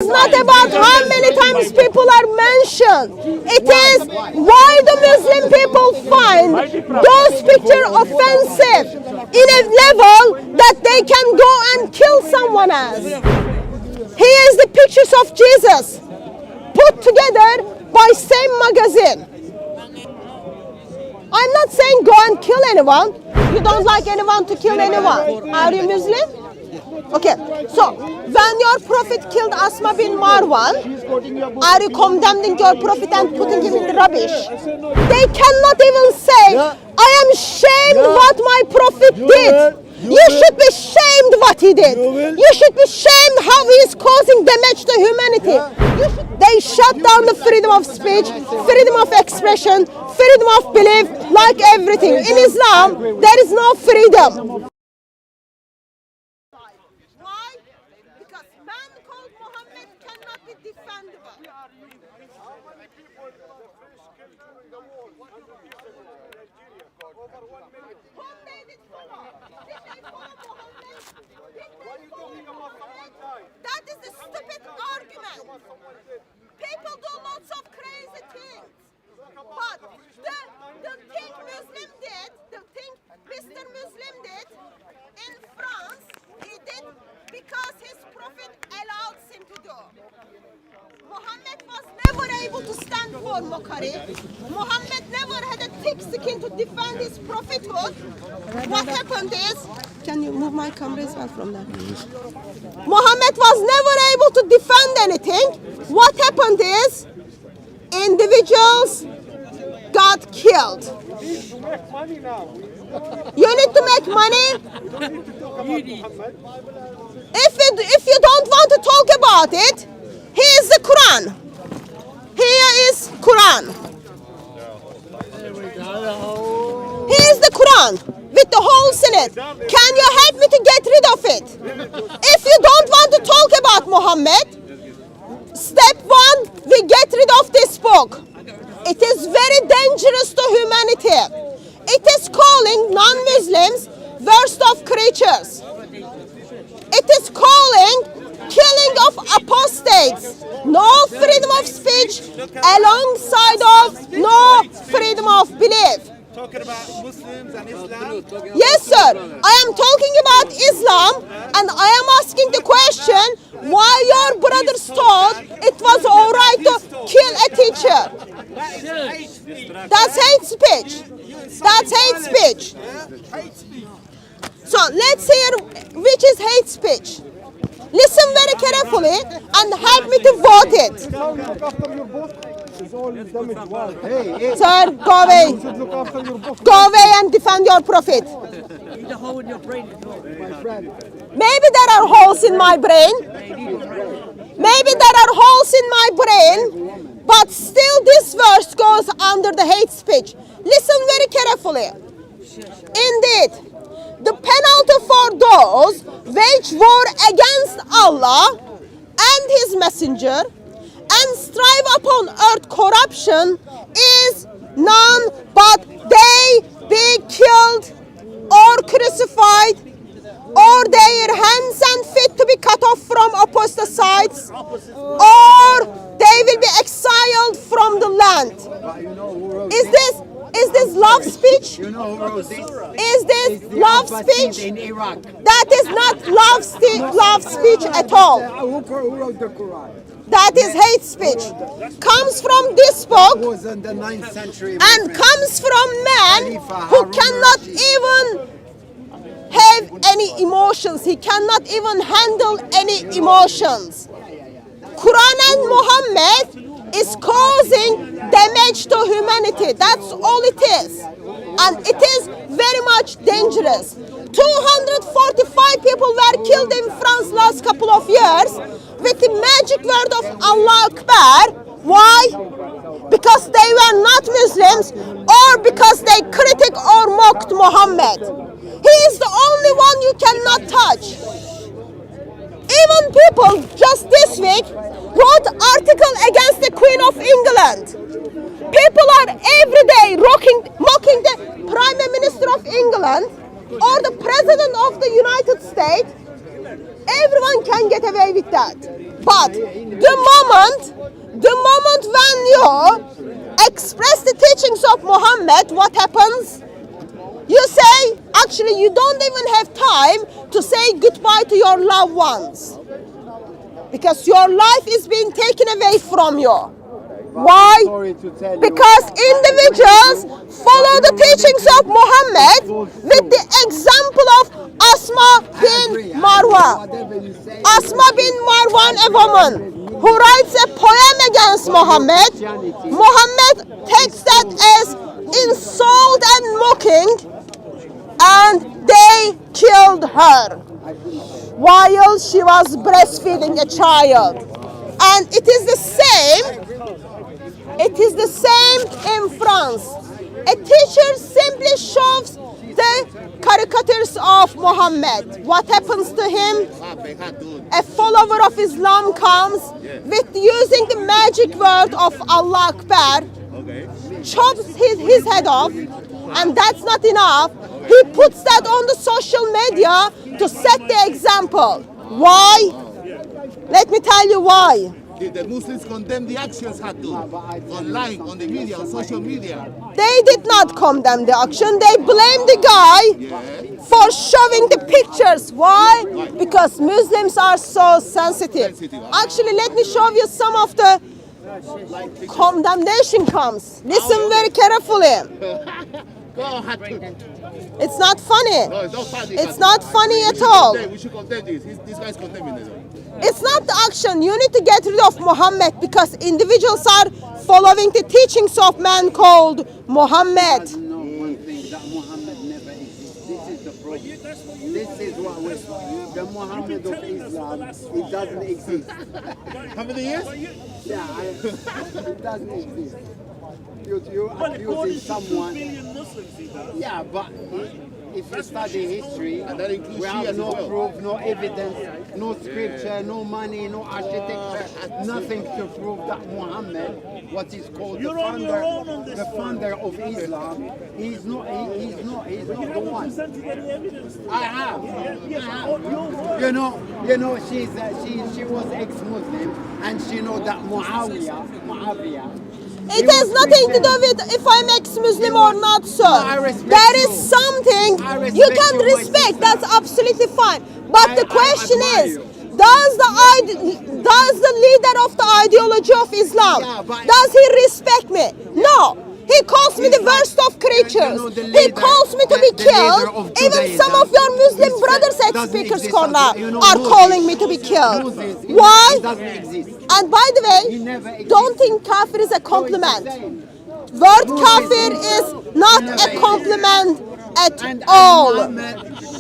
It's not about how many times people are mentioned. It is why the Muslim people find those pictures offensive in a level that they can go and kill someone else. Here is the pictures of Jesus put together by same magazine. I'm not saying go and kill anyone. You don't like anyone to kill anyone. Are you Muslim? Okay, so when your prophet killed Asma bin Marwan, are you condemning your prophet and putting him in the rubbish? They cannot even say, I am ashamed what my prophet did. You should be shamed what he did. You should be shamed how he is causing damage to humanity. They shut down the freedom of speech, freedom of expression, freedom of belief, like everything. In Islam, there is no freedom. Why? Because man called Muhammad cannot be defendable. Whom they did follow? Did they follow Muhammad? That is a stupid argument. People do lots of crazy things. But the thing Muslim did, the thing Mr. Muslim did in France, he did because his prophet allowed him to do. Muhammad was never able to stand for mockery. Muhammad never had a thick skin to defend his prophethood. What happened is, can you move my camera as well from there? Muhammad was never able to defend anything. What happened is, individuals got killed. You need to make money. If you don't want to talk about it, here is the Quran. Here is Quran. Here is the Quran with the holes in it. Can you help me to get rid of it? If you don't want to talk about Muhammad, step one, we get rid of this book. It is very dangerous to humanity. It is calling non-Muslims worst of creatures. It is calling killing of apostates. No freedom of speech alongside of no freedom of belief. Talking about Muslims and Islam? Yes, sir. I am talking about Islam, and I am asking the question why your brothers thought it was all right to kill a teacher. That's hate speech. That's hate speech. So let's hear which is hate speech. Listen very carefully and help me to vote it. Sir, go away. Go away and defend your prophet. Maybe there are holes in my brain. Maybe there are holes in my brain, but still this verse goes under the hate speech. Listen very carefully. Indeed, the penalty for those wage war against Allah and His Messenger and strive upon earth corruption is none but they be killed or crucified, or their hands and feet to be cut off from apostatites, or they will be exiled from the land. Is this love speech? Is this love speech? In Iraq. That is not love speech at all. Who wrote the Quran? That is hate speech. Comes from this book Was in the 9th century. and comes from men who cannot even have any emotions. He cannot even handle any emotions. Quran and Muhammad is causing damage to humanity. That's all it is. And it is very much dangerous. 245 people were killed in France last couple of years with the magic word of Allah Akbar. Why? Because they were not Muslims or because they critic or mocked Muhammad. He is the only one you cannot touch. Even people just this week wrote article against the Queen of England. People are every day mocking the Prime Minister of England or the President of the United States Everyone can get away with that. But the moment when you express the teachings of Muhammad, what happens? You say, actually, you don't even have time to say goodbye to your loved ones. Because your life is being taken away from you. Why? Because individuals follow the teachings of Muhammad with the example of Asma bin Marwan. Asma bin Marwan, a woman who writes a poem against Muhammad. Muhammad takes that as insult and mocking, and they killed her while she was breastfeeding a child. And it is the same in France. A teacher simply shows the caricatures of Muhammad. What happens to him? A follower of Islam comes with using the magic word of Allah Akbar, chops his head off, and that's not enough. He puts that on the social media to set the example. Why? Let me tell you why. The Muslims condemn the actions Hatun online, on the media, on social media. They did not condemn the action. They blamed the guy for showing the pictures. Why? Because Muslims are so sensitive. Actually, let me show you some of the condemnation comes. Listen very carefully. Go on, Hatun. It's not funny. No, it's not funny. It's not funny at all. We should condemn this. This guy's condemning it. It's not the action. You need to get rid of Muhammad because individuals are following the teachings of man called Muhammad. No, one thing, that Muhammad never exists. This is the problem. This is what we're... The Muhammad of Islam, it doesn't exist. How many years? Yeah, it doesn't exist. You're accusing someone. Yeah, but if you study history, And that includes we Shias have as no well. proof, no evidence, no scripture, no money, no architecture, nothing to prove that Muhammad, what is called the founder of Islam, he's not the one. I have. You know, she was ex-Muslim, and she know that Muawiyah. It has nothing to do with if I'm ex-Muslim or not, sir. There is something you can respect. That's absolutely fine. But the question is, does the leader of the ideology of Islam, does he respect me? No. He calls me the worst of creatures. He calls me to be killed. Even some of your Muslim brothers at Speaker's Corner are calling me to be killed. Why? And by the way, don't think kafir is a compliment. Word kafir is not a compliment at all.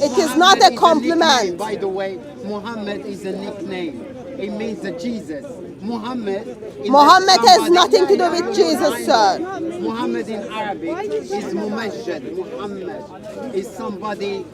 It is not a compliment. By the way, Muhammad is a nickname. It means Jesus. Muhammad has nothing to do with Jesus, sir. Muhammad in Arabic is Mumajjad. Muhammad is somebody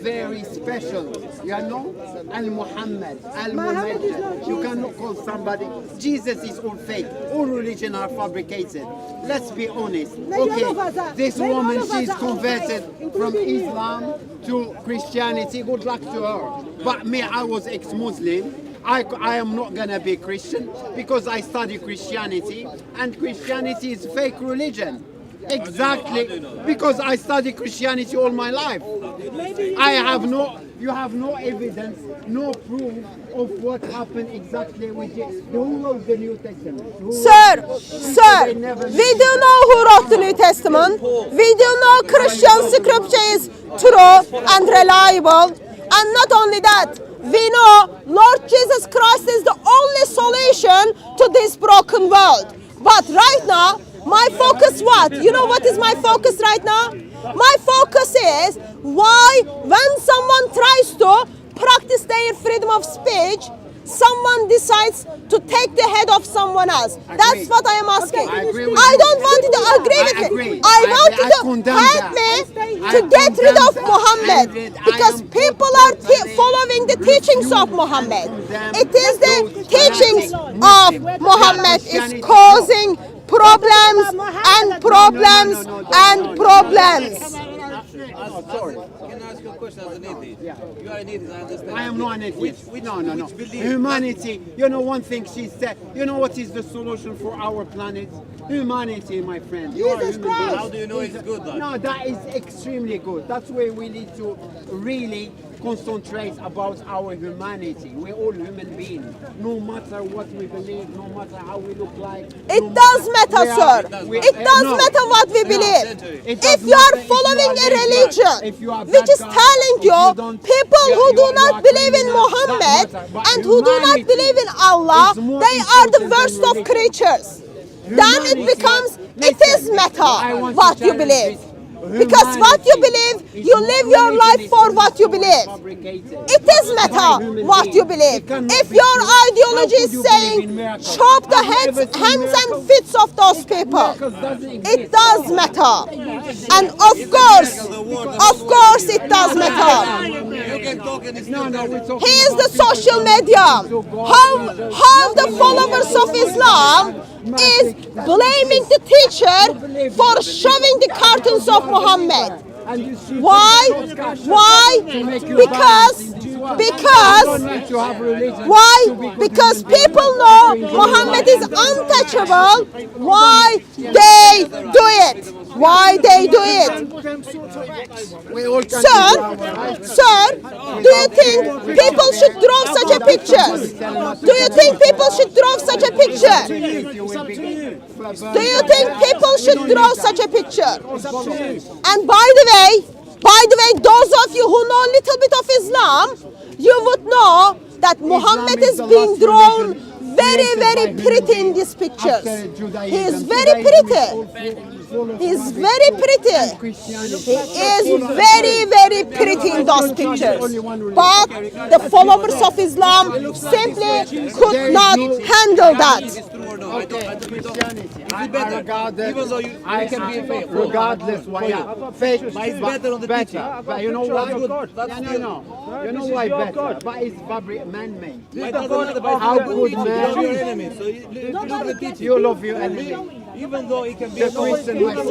very special. You know? Al-Muhammad, Al-Mumajjad. You cannot call somebody. Jesus is all fake. All religion are fabricated. Let's be honest. Okay, this woman, she's converted from Islam to Christianity. Good luck to her. But me, I was ex-Muslim. I am not gonna be Christian because I study Christianity, and Christianity is fake religion. Exactly, because I study Christianity all my life. You have no evidence, no proof of what happened exactly with Jesus. Who wrote the New Testament? Sir, we do know who wrote the New Testament. We do know Christian scripture is true and reliable. And not only that, we know Lord Jesus Christ is the only solution to this broken world. But right now, my focus what? You know what is my focus right now? My focus is why when someone tries to practice their freedom of speech, someone decides to take the head of someone else. That's what I am asking. I don't want you to agree with me. I want you to help me to get rid of Muhammad, because people are following the teachings of Muhammad. It is the teachings of Muhammad is causing problems and problems and problems. Sorry. Can I ask you a question as an atheist? Yeah. You are an atheist, I understand. I am not an atheist. No. which belief- Humanity. You know one thing she said. You know what is the solution for our planet? Humanity, my friend. You are Jesus human being. Christ. How do you know it's good, though? No, that is extremely good. That's where we need to really concentrate about our humanity. We're all human beings. No matter what we believe, no matter how we look like. It no does matter- matter, we are- sir. we- It does no. matter what we No. believe. It does If you are matter if following you a are religion if you are which bad is guy, telling if you don't- people you- who you do are not believe in criminal, Muhammad that matter. But and who do not humanity believe in Allah, is more they are the important worst than of religion. creatures. Then it Humanity- becomes, it Listen, is matter I want to what you challenge believe. this. Because what you Humanity believe, is you more live your religion life is for so what you believe. fabricated. It is matter Human what being. you believe. It cannot If be your true. ideology How is could you believe in saying miracles? chop the Have you heads, ever seen hands and miracles? feet of those people, Miracles doesn't it exist. does matter. And of course it does matter. You can talk and it's No, not we're talking He is about the people social coming media. to God, How the followers of Islam is blaming the teacher for showing the cartoons of Muhammad. And you shoot Why? those guys Why? to make you Because balance in this world. because You don't need to have religion why? to be good Because human beings. people know Muhammad is untouchable. Why they do it? Why they do it? We all can Sir, do our right. sir, do you think people should draw such a picture? Do you think people should draw such a picture? Do you think people should draw such a picture? And by the way, those of you who know a little bit of Islam, you would know that Muhammad is being drawn very pretty in these pictures. He is very pretty. He is very pretty. He is very pretty in those pictures. But the followers of Islam simply could not handle that. It's true or no. I don't Christianity. I better? regard it. Even though you can be fake. Regardless why, yeah. Fake, But it's better on the teaching. But you know why? That's No. You know why better? But it's man-made. It doesn't matter, but How it's good teaching. man. You love your enemy. So you look at the teaching. You love your enemy. Even though it can be The a false. Christian, my friend.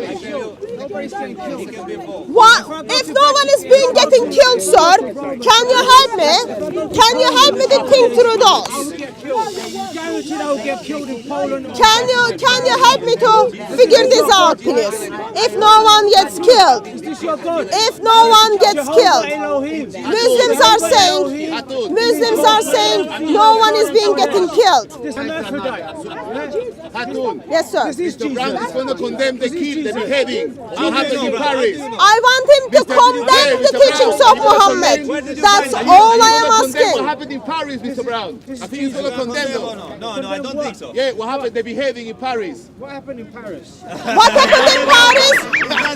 It can be a false. What? If no one is being getting killed, sir, can you help me? Can you help me to think through those? Guaranteed I will get killed in Poland. Can you help me to figure this out, please? If no one gets killed, Is this your God? if no one gets Jehovah killed, Elohim. Muslims are saying no one is being getting killed. This an Aphrodite. Hatun, Yes, sir. Mr. Brown is going to condemn the kill, the beheading. What happened in Paris? I want him to condemn the teachings of Muhammad. That's all I am What asking. happened in Paris, Mr. Brown? I think he's going to condemn them. No, I don't think so. Yeah, what happened? The beheading in Paris. What happened in Paris? What happened in Paris?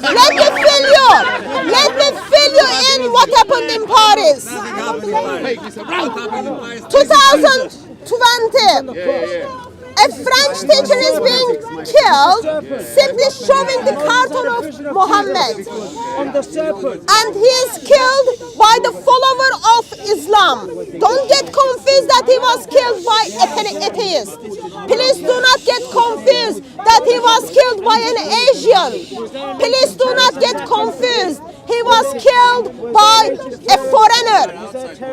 Let me fill you. Let me fill you in what happened in Paris. Hey, Mr. Brown. 2020. A French teacher is being killed simply showing the cartoon of Muhammad. On the serpent. And he is killed by the follower of Islam. Don't get confused that he was killed by atheist. Please do not get confused that he was killed by an Asian. Please do not get confused. He was killed by a foreigner.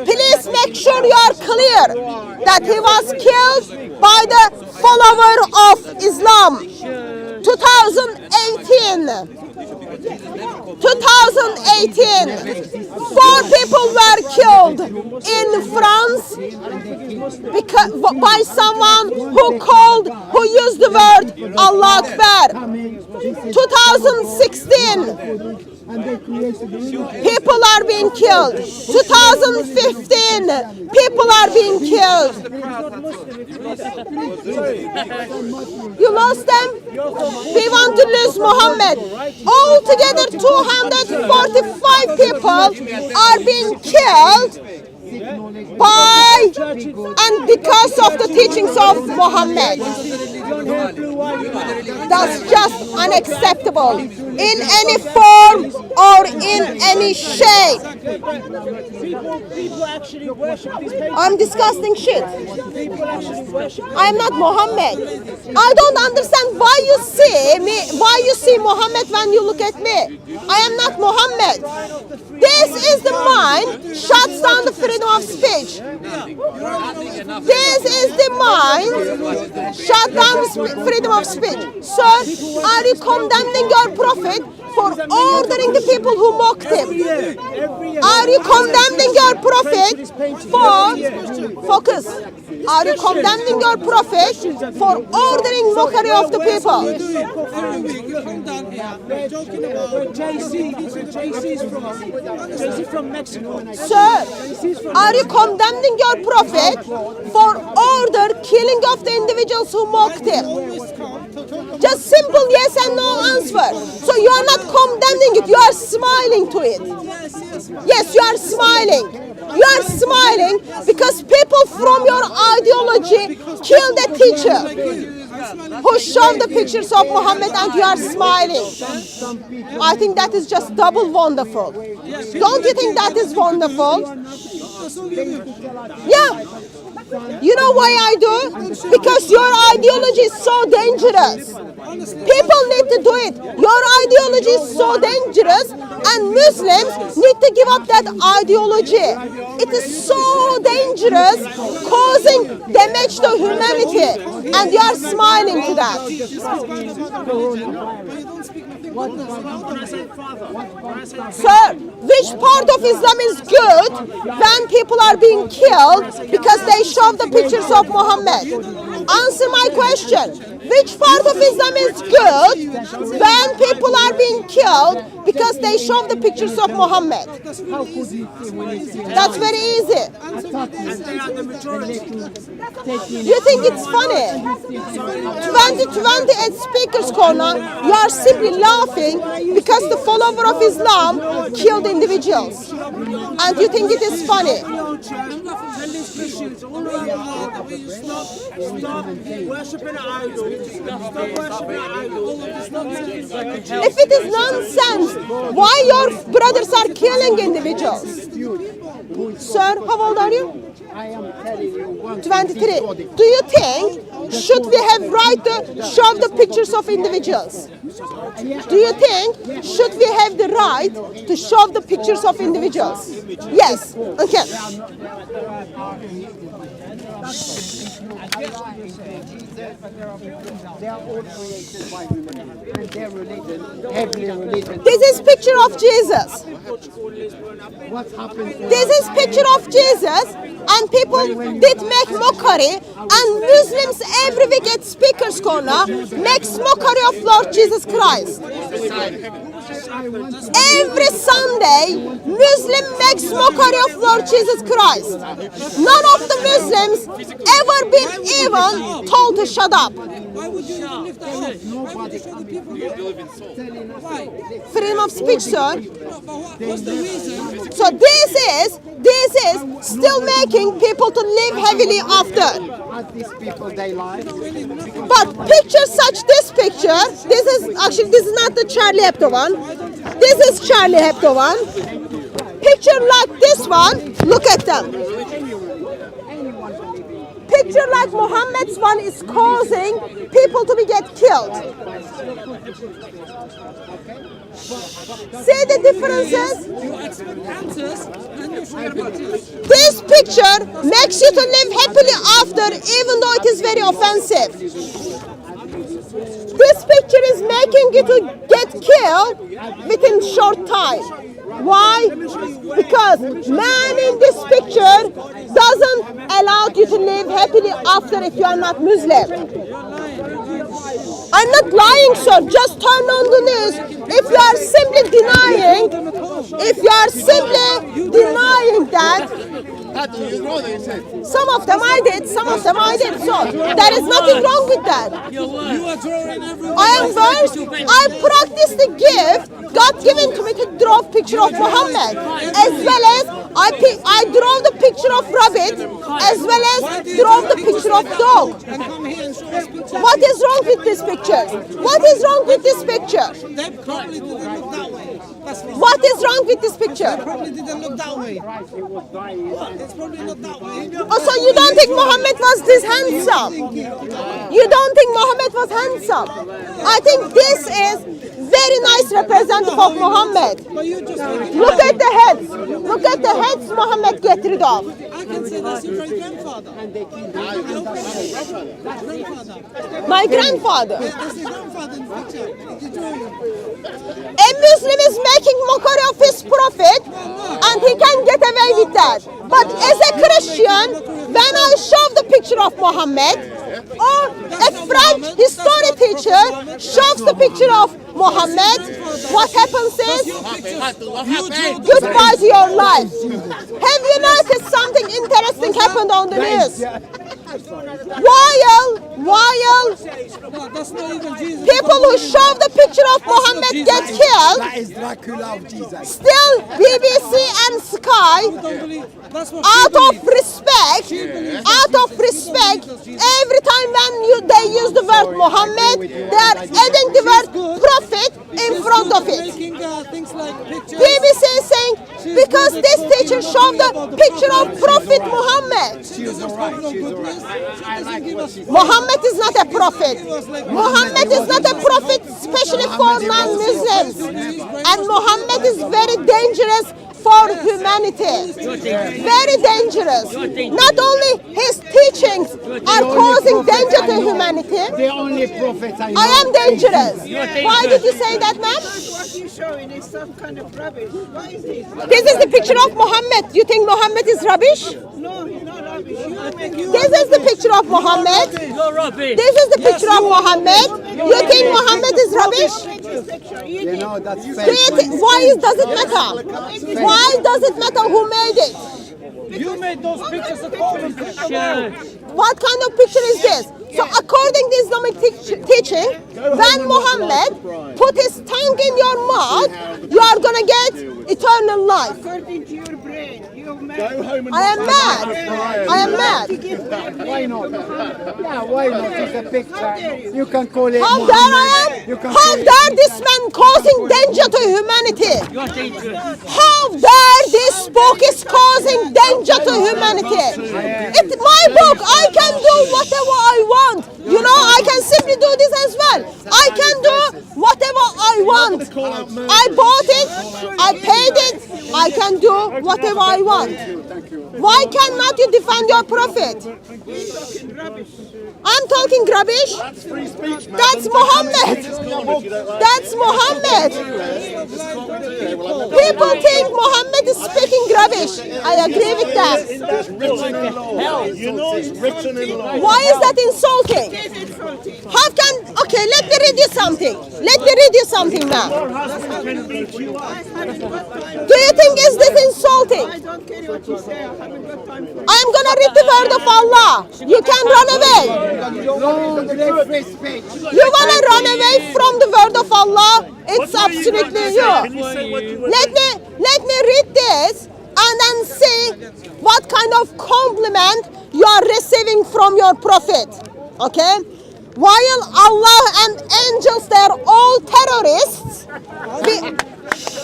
Please make sure you are clear that he was killed by the follower of Islam. 2018. 2018, 4 people were killed in France by someone who used the word Allah Akbar. 2016, people are being killed. 2015, people are being killed. You lost them? We want to lose Muhammad. Altogether, 245 people are being killed by and because of the teachings of Muhammad. That's just unacceptable in any form or in any shape. People actually worship these paintings. I'm disgusting shit. People actually worship. I am not Muhammad. I don't understand why you see me, why you see Muhammad when you look at me. I am not Muhammad. This is the mind shuts down the freedom of speech. This is the mind shut down freedom of speech. Sir, are you condemning your prophet for ordering the people who mocked him? Are you condemning your prophet for focus? Are you condemning your prophet for ordering mockery of the people? JC from Mexico. Sir, are you condemning your prophet for order killing of the individuals who mocked him? Just simple yes and no answer. So you are not condemning it, you are smiling to it. Yes, you are smiling. You are smiling because people from your ideology killed a teacher who showed the pictures of Muhammad and you are smiling. I think that is just double wonderful. Don't you think that is wonderful? Yeah. You know why I do? Because your ideology is so dangerous. People need to do it. Your ideology is so dangerous and Muslims need to give up that ideology. It is so dangerous, causing damage to humanity, and you are smiling to that. Sir, which part of Islam is good when people are being killed because they show the pictures of Muhammad? Answer my question. Which part of Islam is good when people are being killed because they show the pictures of Muhammad? That's very easy. You think it's funny? 2020 at Speaker's Corner, you are simply laughing because the follower of Islam killed individuals. And you think it is funny? If it is nonsense, why your brothers are killing individuals? Sir, how old are you? I am telling you 23. Do you think should we have right to show the pictures of individuals? Do you think should we have the right to show the pictures of individuals? Yes. Okay. They are all created by humanity, and their religion, every religion. This is picture of Jesus. What happened? This is picture of Jesus, and people did make mockery, and Muslims every week at Speaker's Corner makes mockery of Lord Jesus Christ. Every Sunday, Muslim makes mockery of Lord Jesus Christ. None of the Muslims ever been even told to shut up. Why would you even lift that up? Nobody can be Freedom of speech, sir. What's the reason? So this is still making people to live heavily after. As these people, they lie. But pictures such this picture, this is not the Charlie Hebdo one. This is Charlie Hebdo one. Picture like this one, look at them. Picture like Muhammad's one is causing people to get killed. See the differences? You expect answers and you forget about it. This picture makes you to live happily after, even though it is very offensive. This picture is making you to get killed within short time. Why? Because man in this picture doesn't allow you to live happily after if you are not Muslim. I'm not lying, sir. Just turn on the news. If you are simply denying that, some of them I did, some of them I did. So there is nothing wrong with that. You are drawing everyone. I am versed. I practice the gift God given to me to draw a picture of Muhammad, as well as I draw the picture of rabbit, as well as draw the picture of dog. And come here and show us pictures. What is wrong with this picture? What is wrong with this picture? They probably didn't look that way. That's what. What is wrong with this picture? Probably didn't look that way. It's probably not that way. Oh, so you don't think Muhammad was this handsome? You don't think Muhammad was handsome? I think this is very nice representative of Muhammad. But you just Look at the heads. Look at the heads Muhammad get rid of. I can say that's your great grandfather. Grandfather. My grandfather. That's his grandfather in the picture. Did you know? A Muslim is making mockery of his prophet and he can get away with that. But as a Christian, when I show the picture of Muhammad, or a French history teacher shows the picture of Muhammad, what happens is, goodbye to your life. Have you noticed something interesting happened on the news? While No, that's not even Jesus. people who show the picture of Muhammad get killed, That is Dracula of Jesus. still BBC and Sky, Don't believe. That's what out of respect, every time when they use the word Muhammad, they are adding the word prophet in front of it. Making things like pictures. BBC is saying, because this teacher showed the picture of Prophet Muhammad. She's alright. She's alright. I like what she Muhammad is not a prophet. Muhammad is not a prophet, especially for non-Muslims. And Muhammad is very dangerous for humanity. Very dangerous. Not only his teachings are causing danger to humanity, The only prophet I know. I am dangerous. Why did you say that, ma'am? What you're showing is some kind of rubbish. What is this? This is the picture of Muhammad. You think Muhammad is rubbish? No, you're not rubbish. You're making This is the picture of Muhammad. You're rubbish. This is the picture of Muhammad. You think Muhammad is rubbish? this picture. You You did. know, that's Do you fake. think, does it matter? Why does it matter who made it? You made those pictures of all the pictures. What kind of picture is this? So according to Islamic teaching, when Muhammad put his tongue in your mouth, you are going to get eternal life. According to your brain, you're mad. I am mad. I am mad. Why not? Yeah, why not? It's a picture. You can call it. How dare I am? You can How call it. dare this man causing danger to humanity? How dare this book is causing danger to humanity? It's my book. I can do whatever I want. You know, I can simply do this as well. I can do whatever I want. I bought it. I paid it. I can do whatever I want. Why cannot you defend your prophet? I'm talking rubbish. That's free speech, man. That's Muhammad. That's Muhammad. People think Muhammad is speaking rubbish. I agree with that. That's written in law. You know it's written in law. Why is that insulting? How can, okay, let me read you something. Let me read you something now. Do you think is this insulting? I don't care what you say. I haven't got time for it. I'm gonna read the word of Allah. You can run away. Long live free speech. You wanna run away from the word of Allah? It's absolutely you. Let me read this and then see what kind of compliment you are receiving from your prophet. Okay? While Allah and angels, they are all terrorists.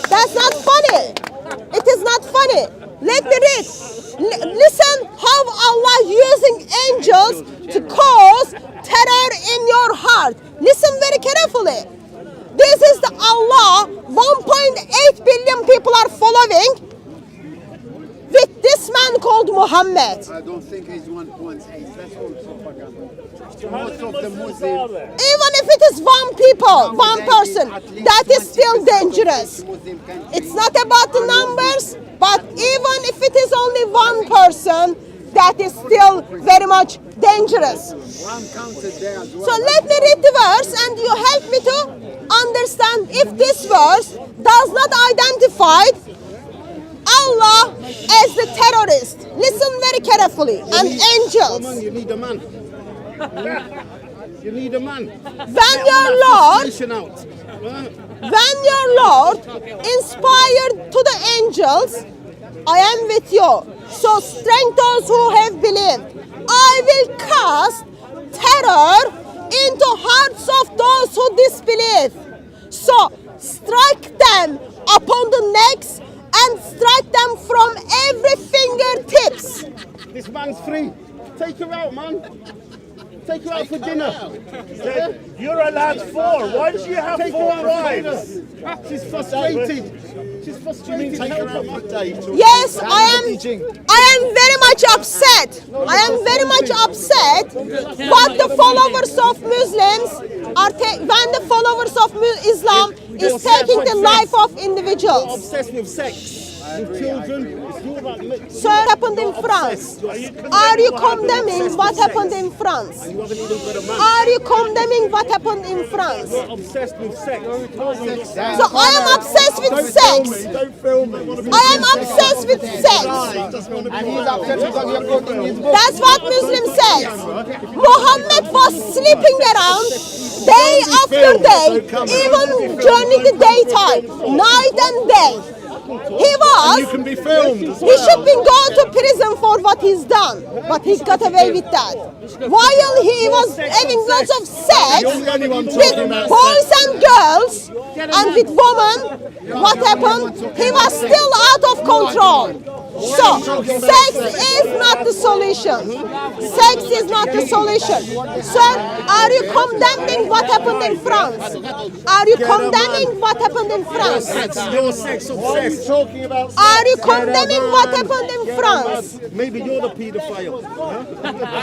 That's not funny. It is not funny. Let me read. Listen how Allah using angels to cause terror in your heart. Listen very carefully. This is the Allah 1.8 billion people are following with this man called Muhammad. I don't think he's 1.8. That's all propaganda. Most of the Muslims. Even if it is one person, that is still dangerous. It's not about the numbers, but even if it is only one person, that is still very much dangerous. One counted there as well. So let me read the verse and you help me to understand if this verse does not identify Allah as the terrorist. Listen very carefully. And angels. You need a man. You need a man. When your Lord Nation out. When your Lord inspired to the angels, I am with you. So strengthen those who have believed. I will cast terror into hearts of those who disbelieve. So strike them upon the necks and strike them from every fingertips. This man's free. Take her out, man. Take her out for dinner. Yeah? You're allowed 4. Why do you have Take 4 her out for dinner. wives? She's frustrated. She's frustrated. Take her out for Dave. Yes, I am very much upset. I am very much upset what the followers of Muslims are when the followers of Islam is taking the life of individuals. Obsessed with sex. With children. It's all about So what happened in France? Are you condemning what happened in France? You haven't even got a man. Are you condemning what happened in France? You're obsessed with sex. So I am obsessed with sex. Don't film me. I am obsessed with sex. And he's upset because you're quoting his book. That's what Muslim says. Muhammad was sleeping around day after day, even during the daytime, night and day. You can be filmed. He should be gone to prison for what he's done, but he got away with that. While he was having lots of sex with boys and girls and with women, what happened? He was still out of control. So, sex is not the solution. Sex is not the solution. Sir, are you condemning what happened in France? Are you condemning what happened in France? You're sex obsessed. Talking about sex. Are you condemning what happened in France? Maybe you're the paedophile. Huh?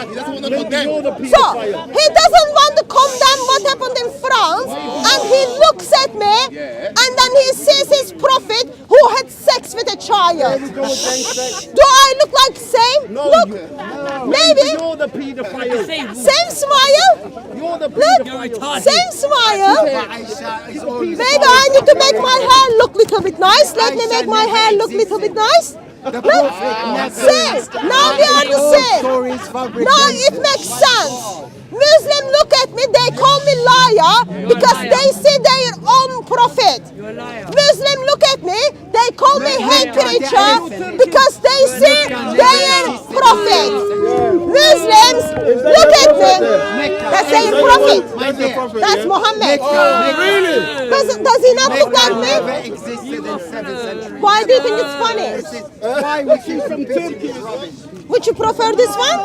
He doesn't want to Maybe condemn. you're the So, paedophile. he doesn't want to condemn what happened in France, and he looks at me, and then he sees his prophet who had sex with a child. Do I look like same? Look, maybe You're the paedophile. same smile. You're the Look, paedophile. same smile. Aisha is always Maybe I need to make my hair look little bit nice. Let me make my hair look little bit nice. the Look, prophet never same. Now we are the all same. stories fabricated. Now it makes sense. Muslim look at me, they call me liar because they see their own prophet. Muslim look at me, they call me hate preacher because they see their prophet. Muslims look at me, that's their prophet. That's Muhammad. Does he not look like me? Never existed in 7th century. Why do you think it's funny? Why we see from Turkey? Would you prefer this one?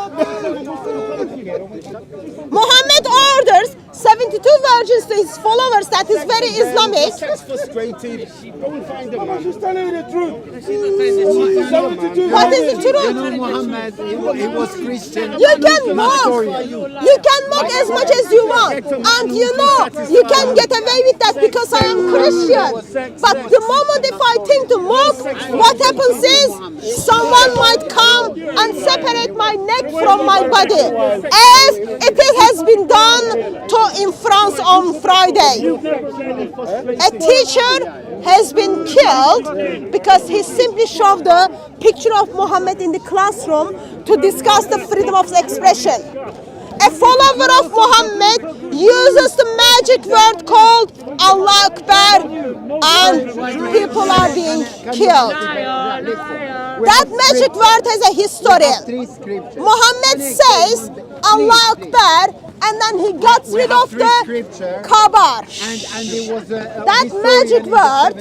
Muhammad orders 72 virgins to his followers. That is very Islamic. Sex frustrated. Go and find a man. She's telling you the truth. What is the You truth? know Muhammad, he was Christian. You can mock. You can mock as much as you want. And you know, you can get away with that because I am Christian. But the moment if I think to mock, what happens is someone might come and separate my neck from my body. As it has been done in France on Friday. A teacher has been killed because he simply showed the picture of Muhammad in the classroom to discuss the freedom of expression. A follower of Muhammad uses the magic word called Allah Akbar and people are being killed. That magic word has a history. Three scriptures. Muhammad says Allah Akbar and then he gets rid of the Kabar. And it was That magic word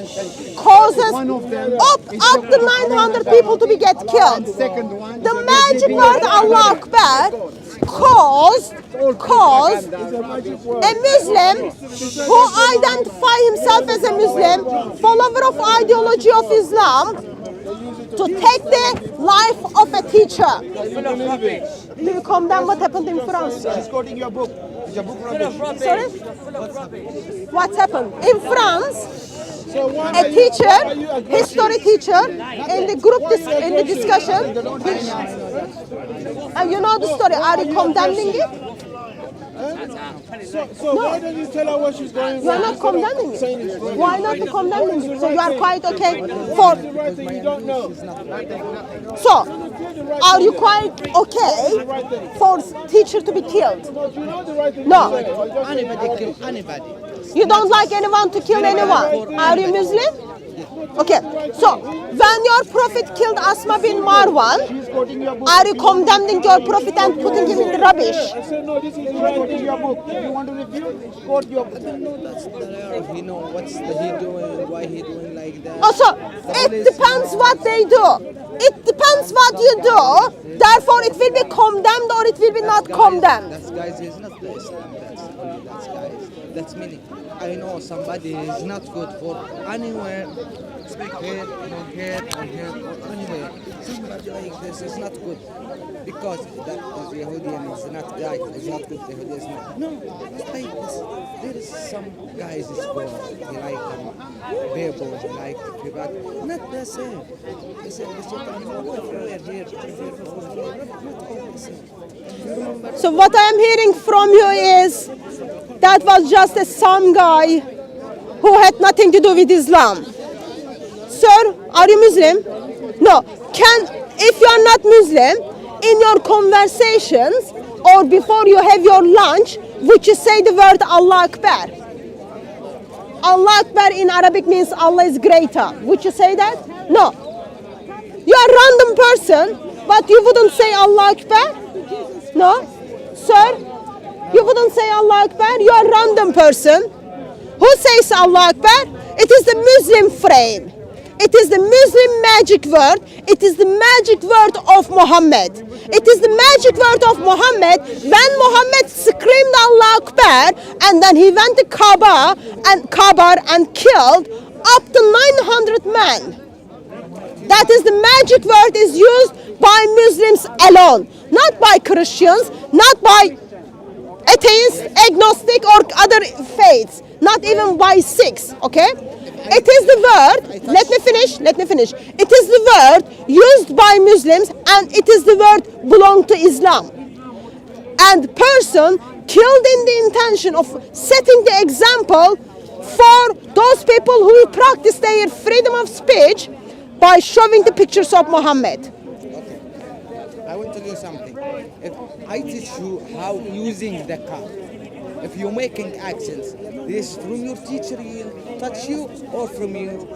causes up to 900 people to be get killed. second one. The magic word Allah Akbar caused a Muslim who identify himself as a Muslim, follower of ideology of Islam, to take the life of a teacher. Do you condemn what happened in France? She's quoting your book. Is your book rubbish? Sorry? What happened? In France, a teacher, history teacher, in the group in the discussion, and you know the story. Are you condemning it? So why don't you tell her what she's going You are not condemning it. Why not condemning it? So you are quite okay for. the right thing you don't know? So, are you quite okay for teacher to be killed? Do you know the right thing? No. Anybody kill anybody. You don't like anyone to kill anyone. Are you Muslim? Okay, so when your prophet killed Asma bin Marwan, are you condemning your prophet and putting him in the rubbish? I said, no, this is quoting your book. If you want to refute, quote your book. No, that's the Arab. He know what's he doing, why he doing like that. Also, it depends what they do. It depends what you do. Therefore, it will be condemned or it will be not condemned. That's guys is not the Islam. That's guys. That's meaning. I know somebody is not good for anywhere. Here, here, and here, or anywhere. Somebody like this is not good because that the Yahudian is not right. It's not good. The Yahudi is not. No, it's like this. There is some guys is good. He like people, he like people. Not the same. The Shaitan everywhere here, not all the same. So what I am hearing from you is that was just some guy who had nothing to do with Islam. Sir, are you Muslim? No. If you are not Muslim, in your conversations or before you have your lunch, would you say the word Allah Akbar? Allah Akbar in Arabic means Allah is greater. Would you say that? No. You are a random person, but you wouldn't say Allah Akbar? No? Sir, you wouldn't say Allah Akbar? You are a random person. Who says Allah Akbar? It is the Muslim frame. It is the Muslim magic word. It is the magic word of Muhammad. It is the magic word of Muhammad. When Muhammad screamed Allah Akbar and then he went to Kaaba and killed up to 900 men. That is the magic word is used by Muslims alone, not by Christians, not by atheists, agnostic or other faiths, not even by Sikhs, okay? It is the word, let me finish. It is the word used by Muslims and it is the word belong to Islam. And person killed in the intention of setting the example for those people who practice their freedom of speech by showing the pictures of Muhammad. I will tell you something. If I teach you how using the car, if you're making accents, this from your teacher will touch you or from you?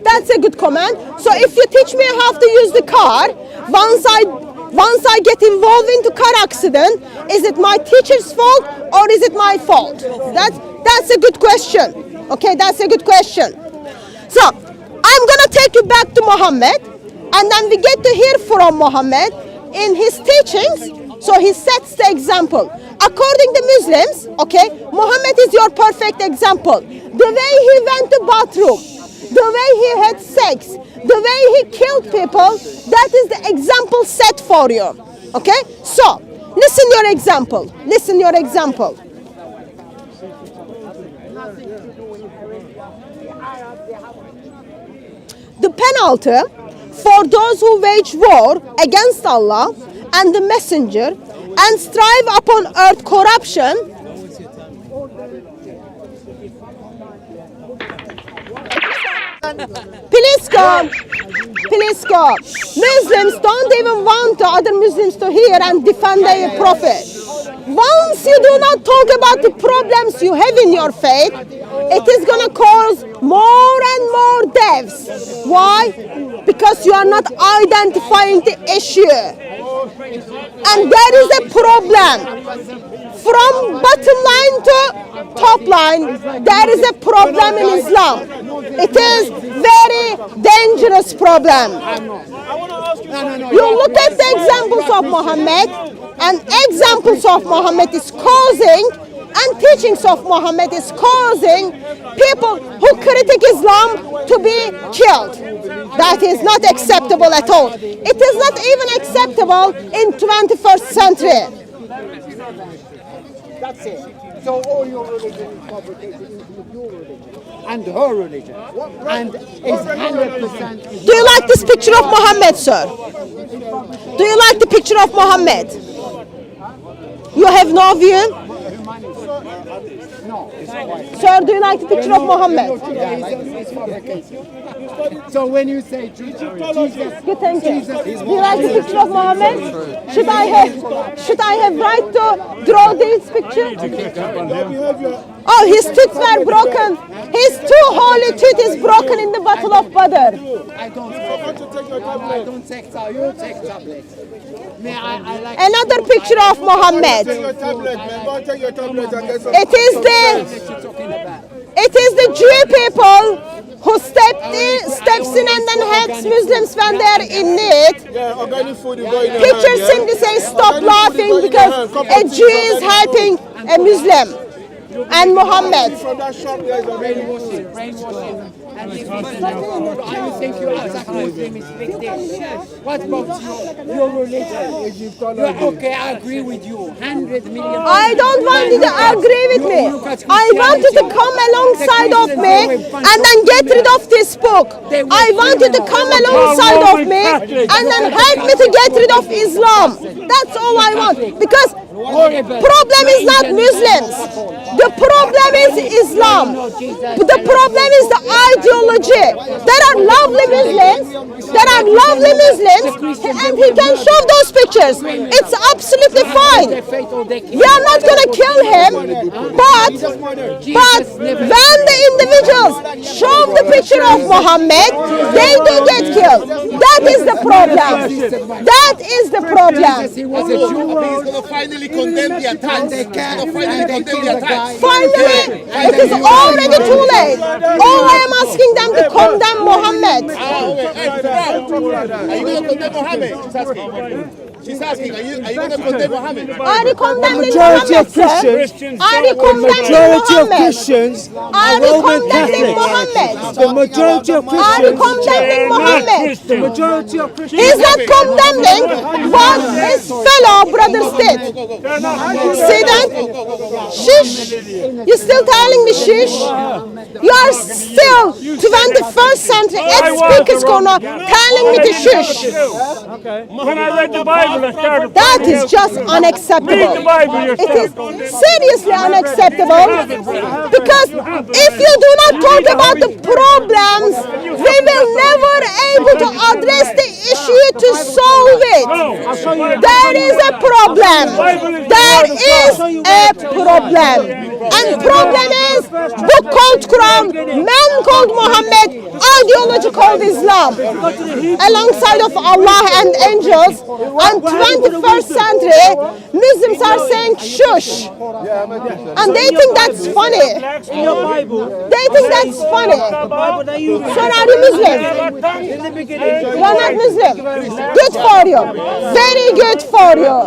That's a good comment. So if you teach me how to use the car, once I get involved into car accident, is it my teacher's fault or is it my fault? That's a good question. Okay, that's a good question. So I'm gonna take you back to Muhammad, and then we get to hear from Muhammad in his teachings. So he sets the example. According to Muslims, okay, Muhammad is your perfect example. The way he went to bathroom, the way he had sex, the way he killed people, that is the example set for you. Okay? So, listen your example. Listen your example. The penalty for those who wage war against Allah and the Messenger and strive upon earth corruption. Please come. Please come. Muslims don't even want other Muslims to hear and defend their prophet. Once you do not talk about the problems you have in your faith, it is going to cause more and more deaths. Why? Because you are not identifying the issue. And there is a problem. From bottom line to top line, there is a problem in Islam. It is very dangerous problem. You look at the examples of Muhammad, and examples of Muhammad is causing, and teachings of Muhammad is causing people who critique Islam to be killed. That is not acceptable at all. It is not even acceptable in 21st century. That's it. So all your religion is fabricated into your religion and her religion. And is 100%. Do you like this picture of Muhammad, sir? Do you like the picture of Muhammad? You have no view? No. Sir, do you like the picture of Muhammad? So when you say Jesus, Good, thank you. Do you like the picture of Muhammad? Should I have right to draw this picture? Don't behave Oh, his teeth were broken. His two holy teeth is broken in the Battle of Badr. I don't take tablets. You take tablets. I like Another picture of Muhammad. Take your tablet, man. Go and take your tablet and get some. It is the Jew people who steps in and then helps Muslims when they are in need. Yeah, organic food is going in. Pictures simply say stop laughing because a Jew is helping a Muslim and Muhammad. From that shop, there's a brainwashing. And if you think you are Muslim is big deal. What about your religion? Okay, I agree with you. 100 million. I don't want you to agree with me. I want you to come alongside of me and then get rid of this book. I want you to come alongside of me and then help me to get rid of Islam. That's all I want. Because problem is not Muslims. The problem is Islam. The problem is the ideology. There are lovely Muslims. And he can show those pictures. It's absolutely fine. We are not going to kill him. But when the individuals show the picture of Muhammad, they do get killed. That is the problem. That is the problem. He's going to finally condemn the attacks. Finally, it is already too late. All I am asking them to condemn Muhammad. Are you going to condemn Muhammad? She's asking, are you going to condemn Muhammad? Are you condemning Majority Muhammad, of sir? Christians, Are you condemning majority of Muhammad? Christians Are are you Roman condemning Catholics. Muhammad? The majority of Are you Christians, condemning Muhammad? the majority of Christians. He's not condemning what his fellow brothers did. See that? Shish. You're still telling me shish? You are still 21st century ex-Speaker's Corner telling me to shush. When I read the Bible, I started. That is just unacceptable. Read the Bible yourself. It is seriously unacceptable because if you do not talk about the problems, we will never able to address the issue to solve it. There is a problem. There is a problem. And problem is book called Quran, man called Muhammad, ideology called Islam. Alongside of Allah and angels, and 21st century, Muslims are saying shush. And they think that's funny. They think that's funny. So are you Muslim? You're not Muslim. Good for you. Very good for you.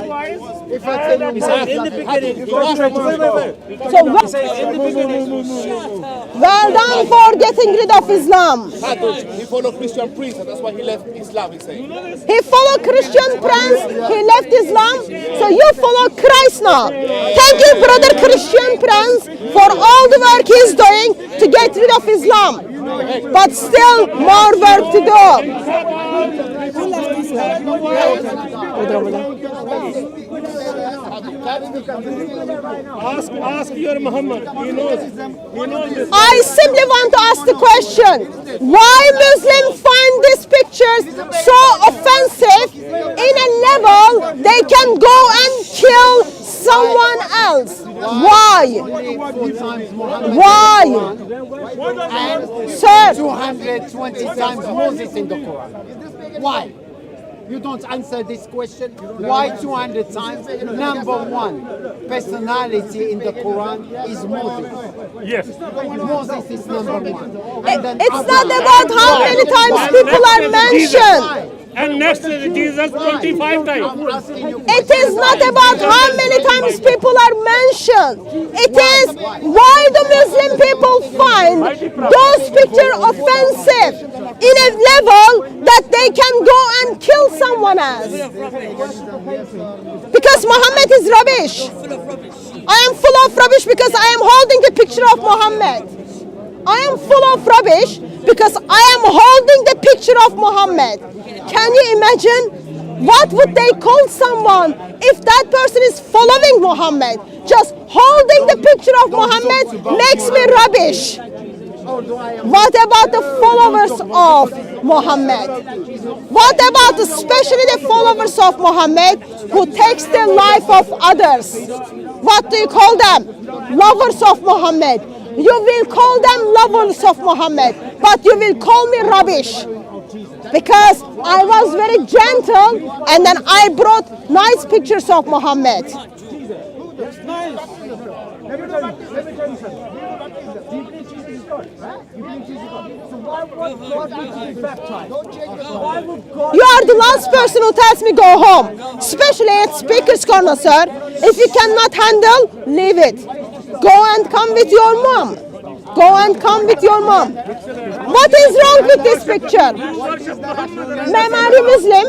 So well done for getting rid of Islam. He followed Christian priests, and that's why he left Islam, he's saying. He followed Christian prince, he left Islam, so you follow Christ now. Thank you, brother Christian prince, for all the work he's doing to get rid of Islam. But still more work to do. Ask your Muhammad. He knows this. I simply want to ask the question, why Muslims find these pictures so offensive in a level they can go and kill someone else? Why? Why? Sir, 220 times Moses in the Quran. Why? You don't answer this question. Why 200 times? Number one, personality in the Quran is Moses. Yes. Moses is number one. it's not about how many times people are mentioned. And next to Jesus 25 times. It is not about how many times people are mentioned. It is why the Muslim people find those pictures offensive in a level that they can go and kill someone else. Because Muhammad is rubbish. I am full of rubbish because I am holding the picture of Muhammad. I am full of rubbish because I am holding the picture of Muhammad. Can you imagine what would they call someone if that person is following Muhammad? Just holding the picture of Muhammad makes me rubbish. What about the followers of Muhammad? What about especially the followers of Muhammad who takes the life of others? What do you call them? Lovers of Muhammad. You will call them lovers of Muhammad, but you will call me rubbish. Because I was very gentle and then I brought nice pictures of Muhammad. That's nice. Let me tell you something. Do you believe Jesus is God? You believe Jesus is God? So why would God need to be baptized? Why would God? You are the last person who tells me go home, especially at Speaker's Corner, sir. If you cannot handle, leave it. Go and come with your mom. Go and come with your mom. What is wrong with this picture? Ma'am, are you Muslim?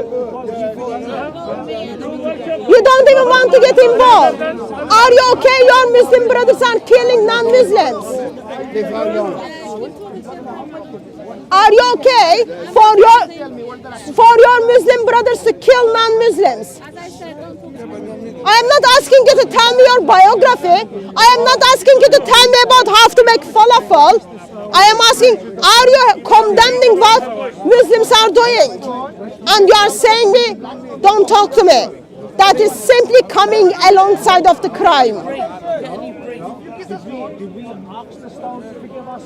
You don't even want to get involved. Are you okay? Your Muslim brothers are killing non-Muslims. Are you okay for your Muslim brothers to kill non-Muslims? I am not asking you to tell me your biography. I am not asking you to tell me about how to make falafel. I am asking, are you condemning what Muslims are doing? And you are saying me, don't talk to me. That is simply coming alongside of the crime. Did we ask the stones to forgive us?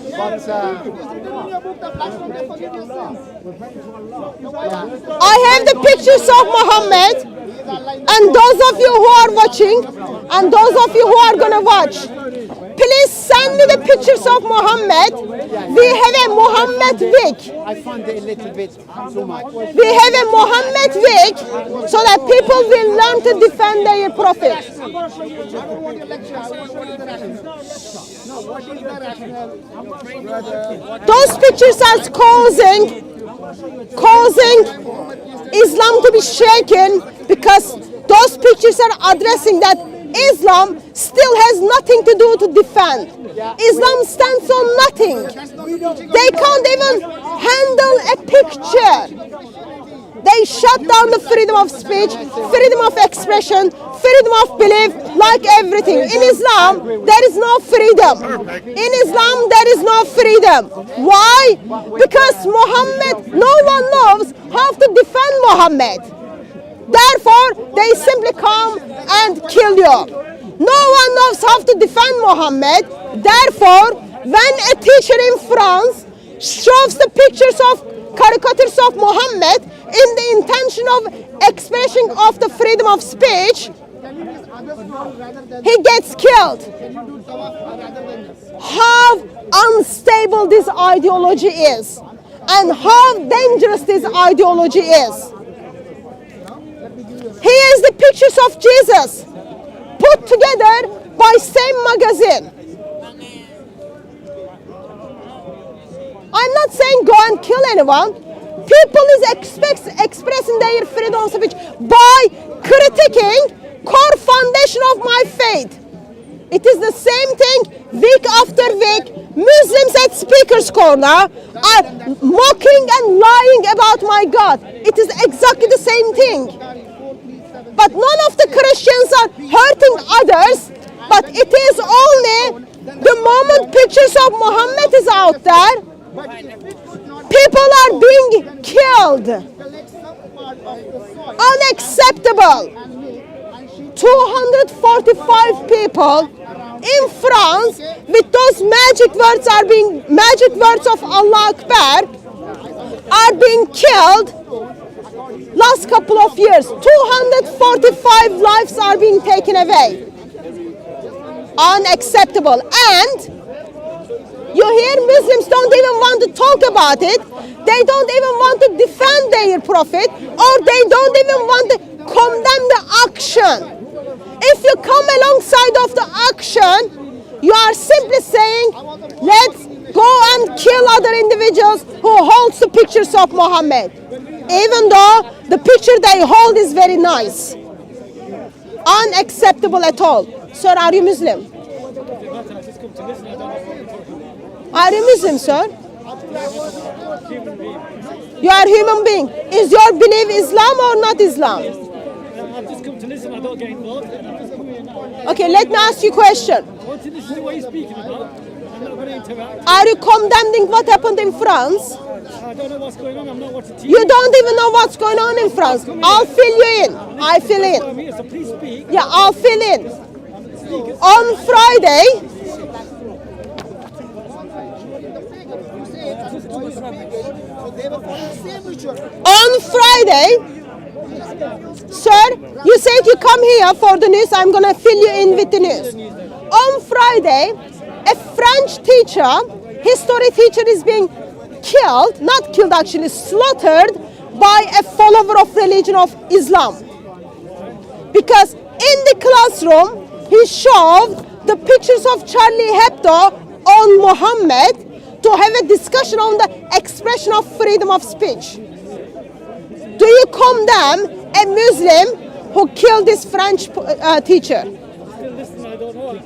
I have the pictures of Muhammad, and those of you who are watching, and those of you who are going to watch, please send me the pictures of Muhammad. We have a Muhammad wig. I found it a little bit too much. We have a Muhammad wig so that people will learn to defend their prophet. Those pictures are causing Islam to be shaken, because those pictures are addressing that Islam still has nothing to do to defend. Islam stands on nothing. They can't even handle a picture. They shut down the freedom of speech, freedom of expression, freedom of belief, like everything. In Islam, there is no freedom. In Islam, there is no freedom. Why? Because Muhammad, no one knows how to defend Muhammad. Therefore, they simply come and kill you. No one knows how to defend Muhammad. Therefore, when a teacher in France shows the pictures of caricatures of Muhammad in the intention of expression of the freedom of speech, he gets killed. How unstable this ideology is, and how dangerous this ideology is. Here is the pictures of Jesus put together by same magazine. I'm not saying go and kill anyone. People is expressing their freedom of speech by critiquing core foundation of my faith. It is the same thing week after week. Muslims at Speaker's Corner are mocking and lying about my God. It is exactly the same thing. But none of the Christians are hurting others. But it is only the moment pictures of Muhammad is out there, people are being killed. Unacceptable. 245 people in France with those magic words of Allah Akbar are being killed. Last couple of years, 245 lives are being taken away. Unacceptable. And you hear Muslims don't even want to talk about it. They don't even want to defend their prophet, or they don't even want to condemn the action. If you come alongside of the action, you are simply saying, let's go and kill other individuals who hold the pictures of Muhammad, even though the picture they hold is very nice. Unacceptable at all. Sir, are you Muslim? Are you Muslim, sir? You are a human being. Is your belief Islam or not Islam? I've just come to listen, I don't get involved. Okay, let me ask you a question. I want to listen to what you're speaking about. I'm not going to interact. Are you condemning what happened in France? I don't know what's going on, I'm not watching TV. You don't even know what's going on in France. I'll fill you in. I fill in. So please speak. Yeah, I'll fill in. On Friday, sir, you said you come here for the news. I'm gonna fill you in with the news. On Friday, a French teacher, history teacher, is being killed, not killed actually, slaughtered by a follower of religion of Islam. Because in the classroom, he showed the pictures of Charlie Hebdo on Muhammad to have a discussion on the expression of freedom of speech. Do you condemn a Muslim who killed this French teacher? Listen, I don't know if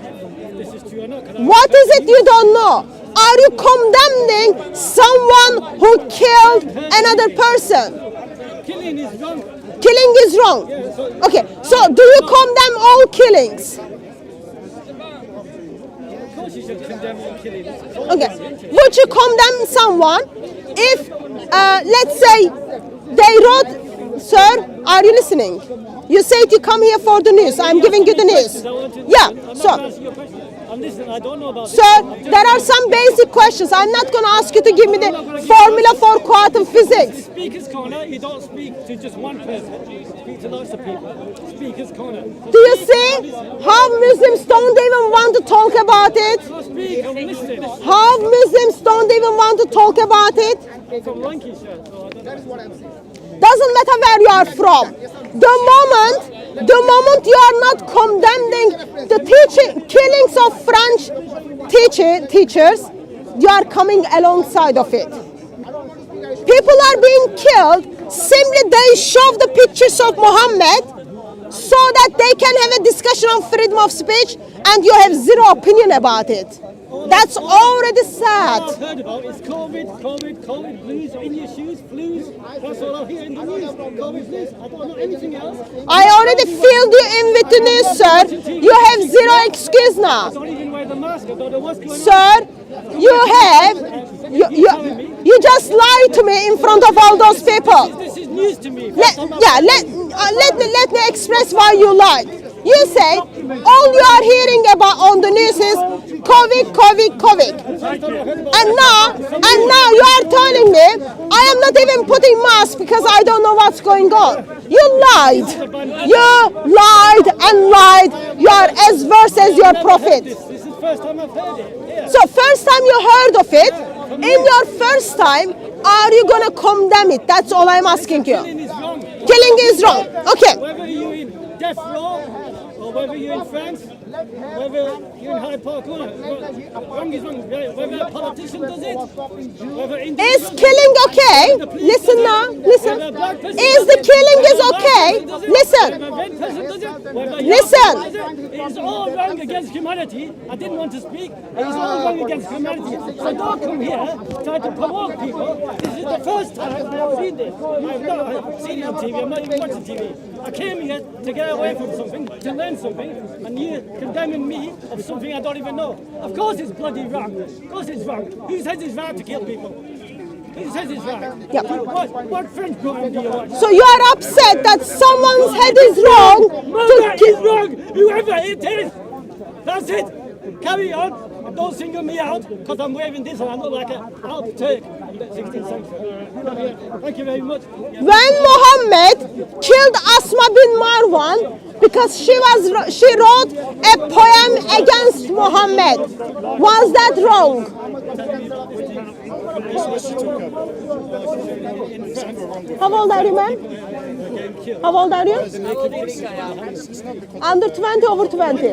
this is true or not. What is it you don't know? Are you condemning someone who killed another person? Killing is wrong. Killing is wrong. Okay, so do you condemn all killings? Of course you should condemn all killings. Okay, would you condemn someone if, let's say, they wrote, sir, are you listening? You said you come here for the news. I'm giving you the news. Yeah, so. I'm listening, I don't know about Sir, there are some basic questions. I'm not going to ask you to give me the formula for quantum physics. Speaker's Corner, you don't speak to just one person. You speak to lots of people. Speaker's Corner. Do you see how Muslims don't even want to talk about it? So speak, I'm listening. How Muslims don't even want to talk about it? From Lancashire, so I don't know. Doesn't matter where you are from. The moment you are not condemning the killings of French teachers, you are coming alongside of it. People are being killed simply they show the pictures of Muhammad so that they can have a discussion on freedom of speech, and you have zero opinion about it. That's already sad. All I've heard about is COVID blues in your shoes, flus. That's all I hear in the news. COVID blues. I don't know anything else. I already filled you in with the news, sir. You have zero excuse I now. don't even wear the mask. I don't know what's going on. Sir, you just lied to me in front of all those people. This is news to me. Let me express why you lied. You say all you are hearing about on the news is COVID. And now you are telling me I am not even putting mask because I don't know what's going on. You lied. You lied and lied. You are as worse as your prophet. This is the first time I've heard it. Yeah. So first time you heard of it, in your first time, are you gonna condemn it? That's all I'm asking you. Killing is wrong. Killing is wrong. Okay. Whether you're in death row or whether you're in France, whether you're in Hyde Park Corner, wrong is wrong. Whether a politician does it, whether Is killing okay? Listen now. Listen. Is the killing is okay? Listen. Listen. It's all wrong against humanity. I didn't want to speak. It's all wrong against humanity. So don't come here trying to provoke people. This is the first time I've seen this. I've not seen it on TV. I'm not even watching TV. I came here to get away from something, to learn something, and you're condemning me of something I don't even know. Of course it's bloody wrong. Of course it's wrong. Who says it's right to kill people? Who says it's wrong? Yeah. What French program do you watch? So you are upset that someone's head is wrong Mother to is wrong, whoever it is. That's it. Carry on. And don't single me out because I'm wearing this and I look like an Alp Turk in the 16th century. Thank you very much. When Muhammad killed Asma bin Marwan because she wrote a poem against Muhammad, was that wrong? How old are you, man? How old are you? Under 20, over 20?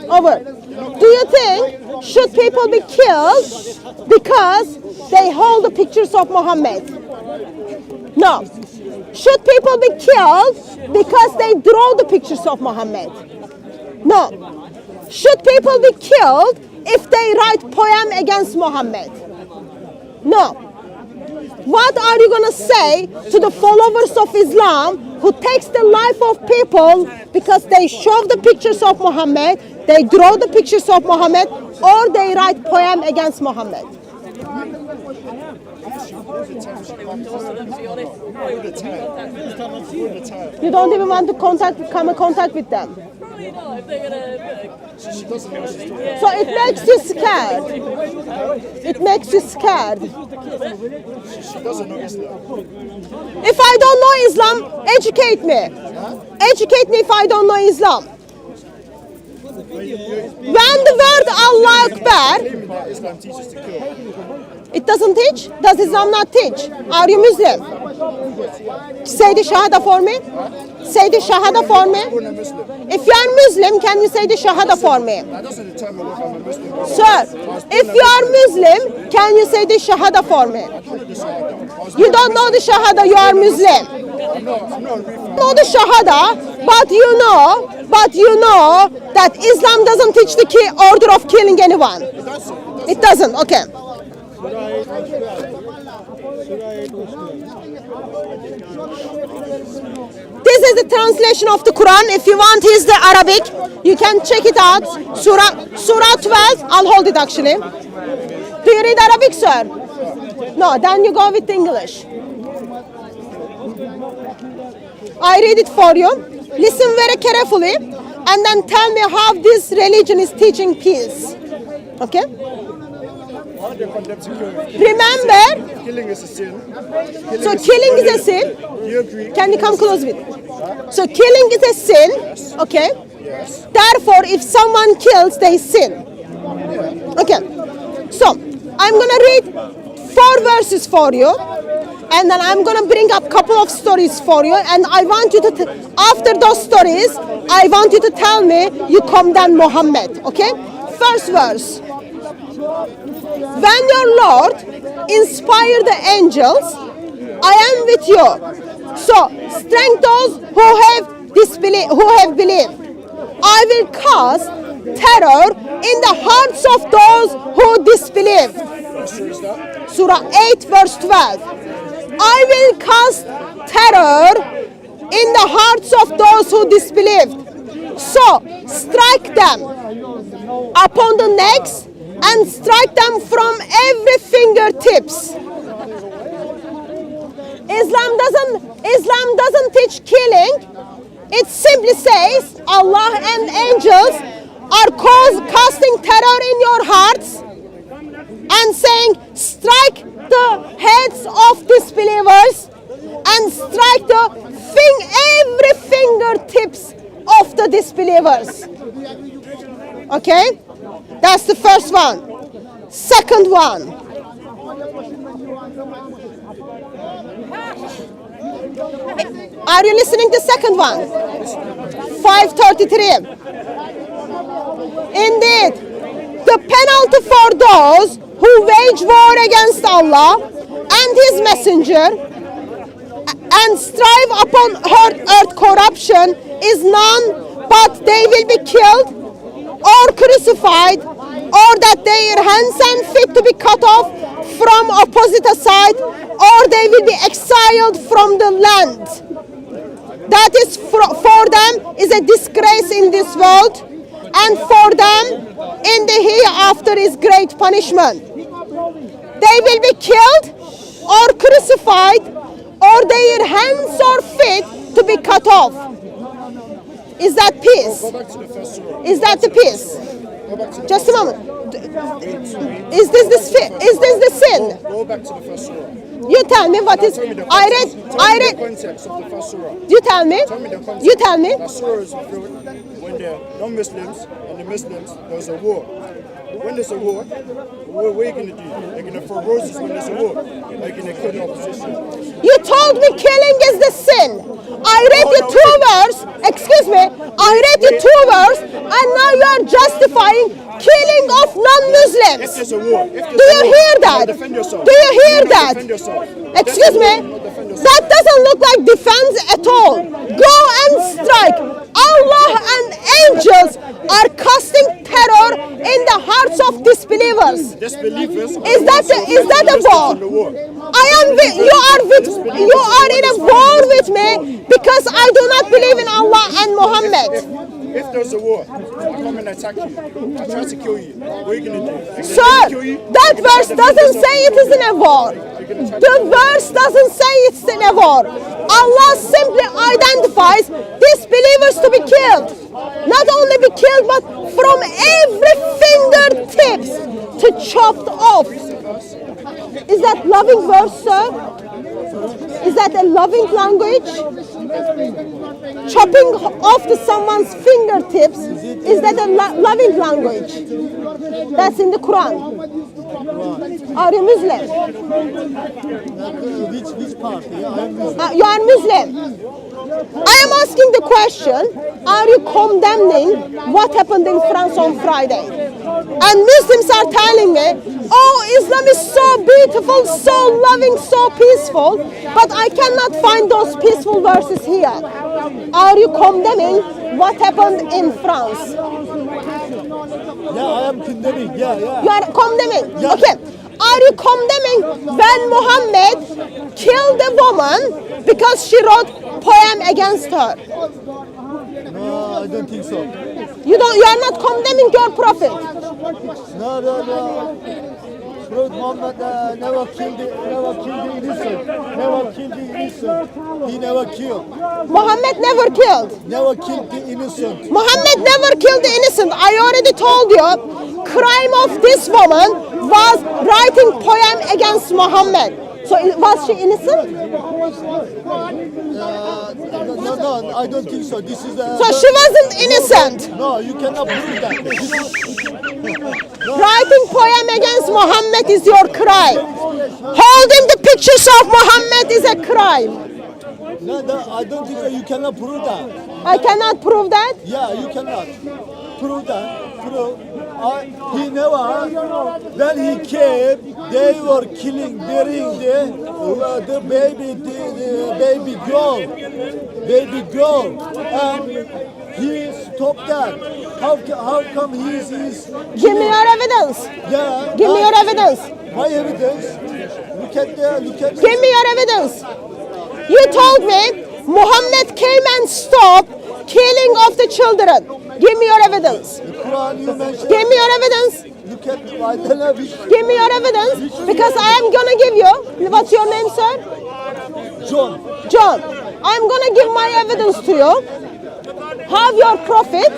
Over. Do you think should people be killed because they hold the pictures of Muhammad? No. Should people be killed because they draw the pictures of Muhammad? No. Should people be killed if they write poem against Muhammad? No. What are you going to say to the followers of Islam who takes the life of people because they show the pictures of Muhammad, they draw the pictures of Muhammad, or they write poem against Muhammad? You don't even want to come in contact with them. probably not if they're gonna. She doesn't know she's talking. So it makes you scared. It makes you scared. She doesn't know Islam. If I don't know Islam, educate me. Educate me if I don't know Islam. When the word Allah Akbar, Claiming that Islam teaches to kill. it doesn't teach? Does Islam not teach? Are you Muslim? Say the Shahada for me. Say the Shahada for me. Born a Muslim. If you are Muslim, can you say the Shahada for me? That doesn't determine if I'm a Muslim or not. Sir, if you are Muslim, can you say the Shahada for me? You don't know the Shahada, you are Muslim. I'm not a refugee. Know the Shahada, but you know that Islam doesn't teach the order of killing anyone. It doesn't, okay. This is the translation of the Quran. If you want, here's the Arabic. You can check it out. Surah 12. I'll hold it actually. Do you read Arabic, sir? No, then you go with English. I read it for you. Listen very carefully and then tell me how this religion is teaching peace. Okay? Why are they condemned to kill? Remember, Killing is a sin. so killing is a sin. You agree? Can you come close with? So killing is a sin, okay? Yes. Therefore, if someone kills, they sin. Okay. So, I'm gonna read 4 verses for you, and then I'm gonna bring up a couple of stories for you, and I want you to, after those stories, I want you to tell me you condemn Muhammad, okay? First verse. When your Lord inspired the angels, I am with you. So strengthen those who have believed. I will cast terror in the hearts of those who disbelieve. Surah 8 verse 12. I will cast terror in the hearts of those who disbelieved. So strike them upon the necks and strike them from every fingertips. Islam doesn't teach killing. It simply says Allah and angels are casting terror in your hearts and saying strike the heads of disbelievers and strike every fingertips of the disbelievers. Okay? That's the first one. Second one. Are you listening to the second one? 533. Indeed, the penalty for those who wage war against Allah and His Messenger and strive upon earth corruption is none but they will be killed or crucified, or that their hands and feet to be cut off from opposite side, or they will be exiled from the land. That is for them is a disgrace in this world, and for them in the hereafter is great punishment. They will be killed or crucified, or their hands or feet to be cut off. Is that peace? Is that the peace? Just a moment. Is this the sin? Go back to the first surah. You tell me what is. I read. The context of the first surah. You tell me. Tell me the context. You tell me. That surah is when the non-Muslims and the Muslims, there's a war. When there's a war, what are you going to do? You're going to throw roses when there's a war. You're going to kill the opposition. You told me killing is the sin. I read you 2 verses. Excuse me. I read you 2 verses, and now you are justifying killing of non-Muslims. If there's a war, Do you hear that? defend yourself. Do you hear that? Defend yourself. Excuse me. That doesn't look like defense at all. Go and strike. Allah and angels are casting terror in the hearts of disbelievers. Disbelievers. Is that a war? You are in a war with me because I do not believe in Allah and Muhammad. If there's a war, I come and attack you. I try to kill you. What are you going to do? Sir, that verse doesn't say it is in a war. The verse doesn't say it's in a war. Allah simply identifies disbelievers to be killed, not killed, but from every fingertips to chopped off. Is that loving verse, sir? Is that a loving language? Chopping off to someone's fingertips, is that a loving language? That's in the Quran. Are you Muslim? Which part? Yeah, I am Muslim. You are Muslim. I am asking the question, are you condemning what happened in France on Friday? And Muslims are telling me, oh, Islam is so beautiful, so loving, so peaceful, but I cannot find those peaceful verses here. Are you condemning what happened in France? Yeah, I am condemning. Yeah. You are condemning? Yeah. Okay. Are you condemning when Muhammad killed a woman because she wrote poem against her? No, I don't think so. You are not condemning your prophet. No. Prophet Muhammad never killed the innocent. Never killed the innocent. He never killed. Muhammad never killed. Never killed the innocent. Muhammad never killed the innocent. I already told you. Crime of this woman was writing poem against Muhammad. So was she innocent? No, I don't think so. This is So she wasn't innocent. No, you cannot prove that. Writing poem against Muhammad is your crime. Holding the pictures of Muhammad is a crime. No, I don't think so. You cannot prove that. I cannot prove that. Yeah, you cannot prove that. He never. When he came, they were killing, burying the baby girl, and he stopped that. How come he's Give me your evidence. Yeah. Give me your evidence. My evidence. Look at. Give me your evidence. You told me Muhammad came and stopped killing of the children. Give me your evidence. The Quran you mentioned. Give me your evidence. Look at. I don't know which. Give me your evidence because I am gonna give you. What's your name, sir? John. John. I'm gonna give my evidence to you. How your prophet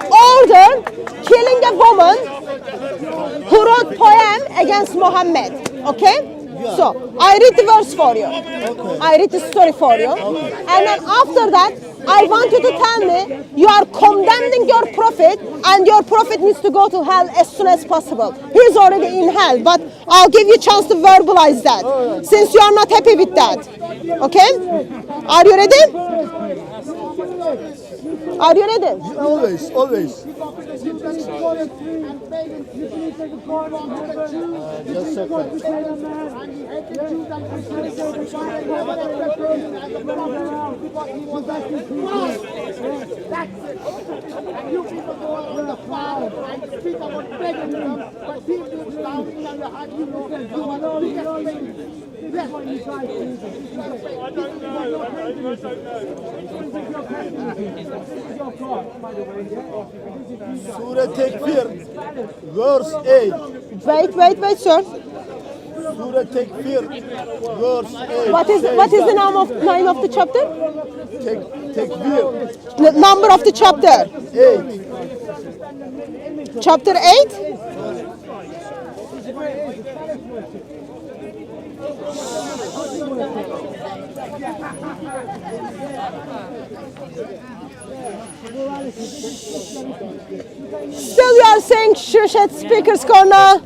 ordered killing a woman who wrote poem against Muhammad. Okay? Yeah. So I read the verse for you. Okay. I read the story for you. And then after that, I want you to tell me you are condemning your prophet and your prophet needs to go to hell as soon as possible. He's already in hell, but I'll give you a chance to verbalize that since you are not happy with that. Okay? Are you ready? Are you ready? Always. Just a second. You people go out with a cloud and speak about begging them, but deep down in your heart, you know that you are the biggest thing. That's what you try to do. Surah Tekfir, verse 8. Wait, sir. Surah Tekfir, verse 8. What is the name of the chapter? Tekfir, The number of the chapter. 8. Chapter 8? Still you are saying shush at Speaker's Corner.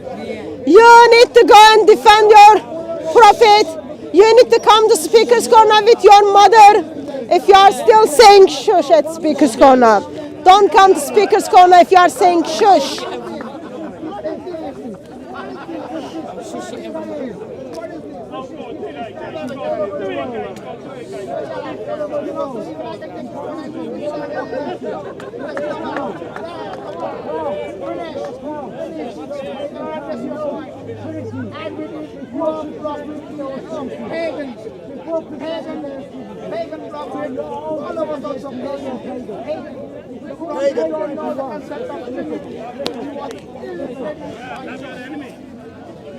You need to go and defend your prophet. You need to come to Speaker's Corner with your mother. If you are still saying shush at Speaker's Corner. Don't come to Speaker's Corner if you are saying shush.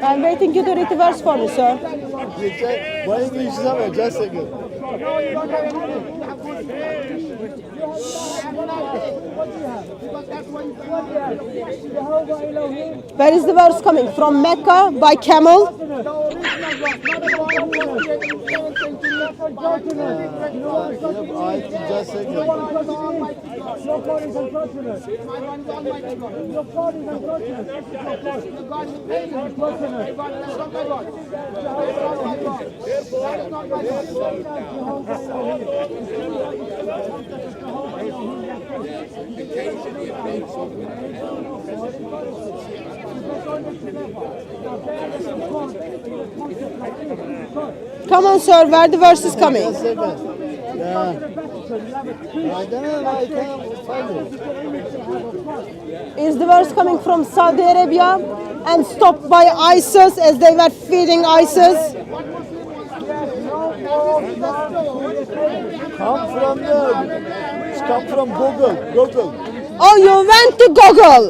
I'm waiting you to read the verse for me, sir. My English is not just a good. Where is the verse coming? From Mecca by camel? Ayet just second. Your God is unfortunate. Your God is unfortunate. Come on, sir, where the verse is coming? Just second. Yeah. I don't know. I can't find it. Is the verse coming from Saudi Arabia and stopped by ISIS as they were feeding ISIS? It's come from Google. Google. Oh, you went to Google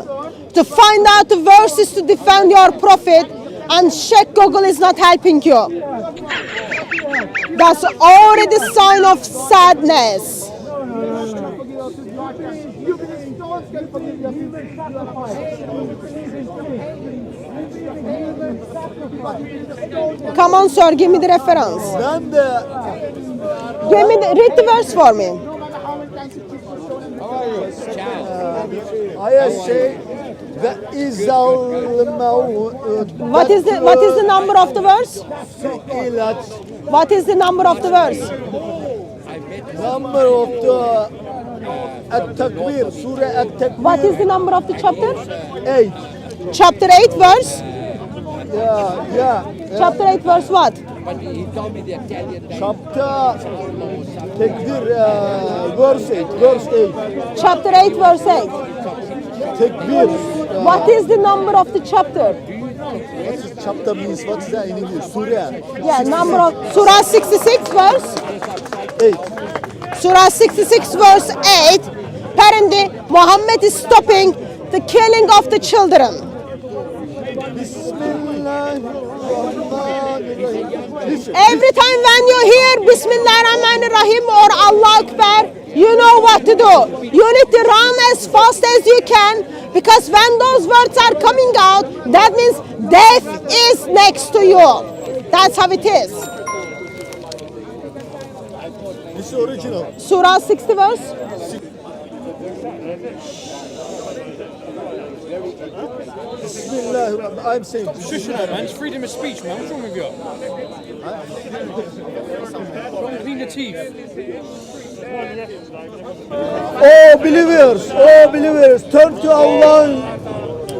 to find out the verses to defend your prophet, and check Google is not helping you. That's already a sign of sadness. Come on, sir, give me the reference. Ben de Read the verse for me. I say that is What is the number of the verse? What is the number of the verse? number of the At-Takbir, Surah At-Takbir. What is the number of the chapter? 8. Chapter 8 verse? Yeah. Chapter 8 verse what? Chapter Takbir, verse 8. Verse 8. Chapter 8 verse 8. Takbir. What is the number of the chapter? Chapter means what's that in English? Surah. Yeah, number of Surah 66 verse 8. Surah 66 verse 8. Apparently Muhammad is stopping the killing of the children. Every time when you hear Bismillahirrahmanirrahim or Allah Akbar, you know what to do. You need to run as fast as you can, because when those words are coming out, that means death is next to you. That's how it is. This is original. Surah 60 verse. Bismillah. I'm saying. Shush now, man. It's freedom of speech, man. What's wrong with you? Clean your teeth. Oh believers, turn to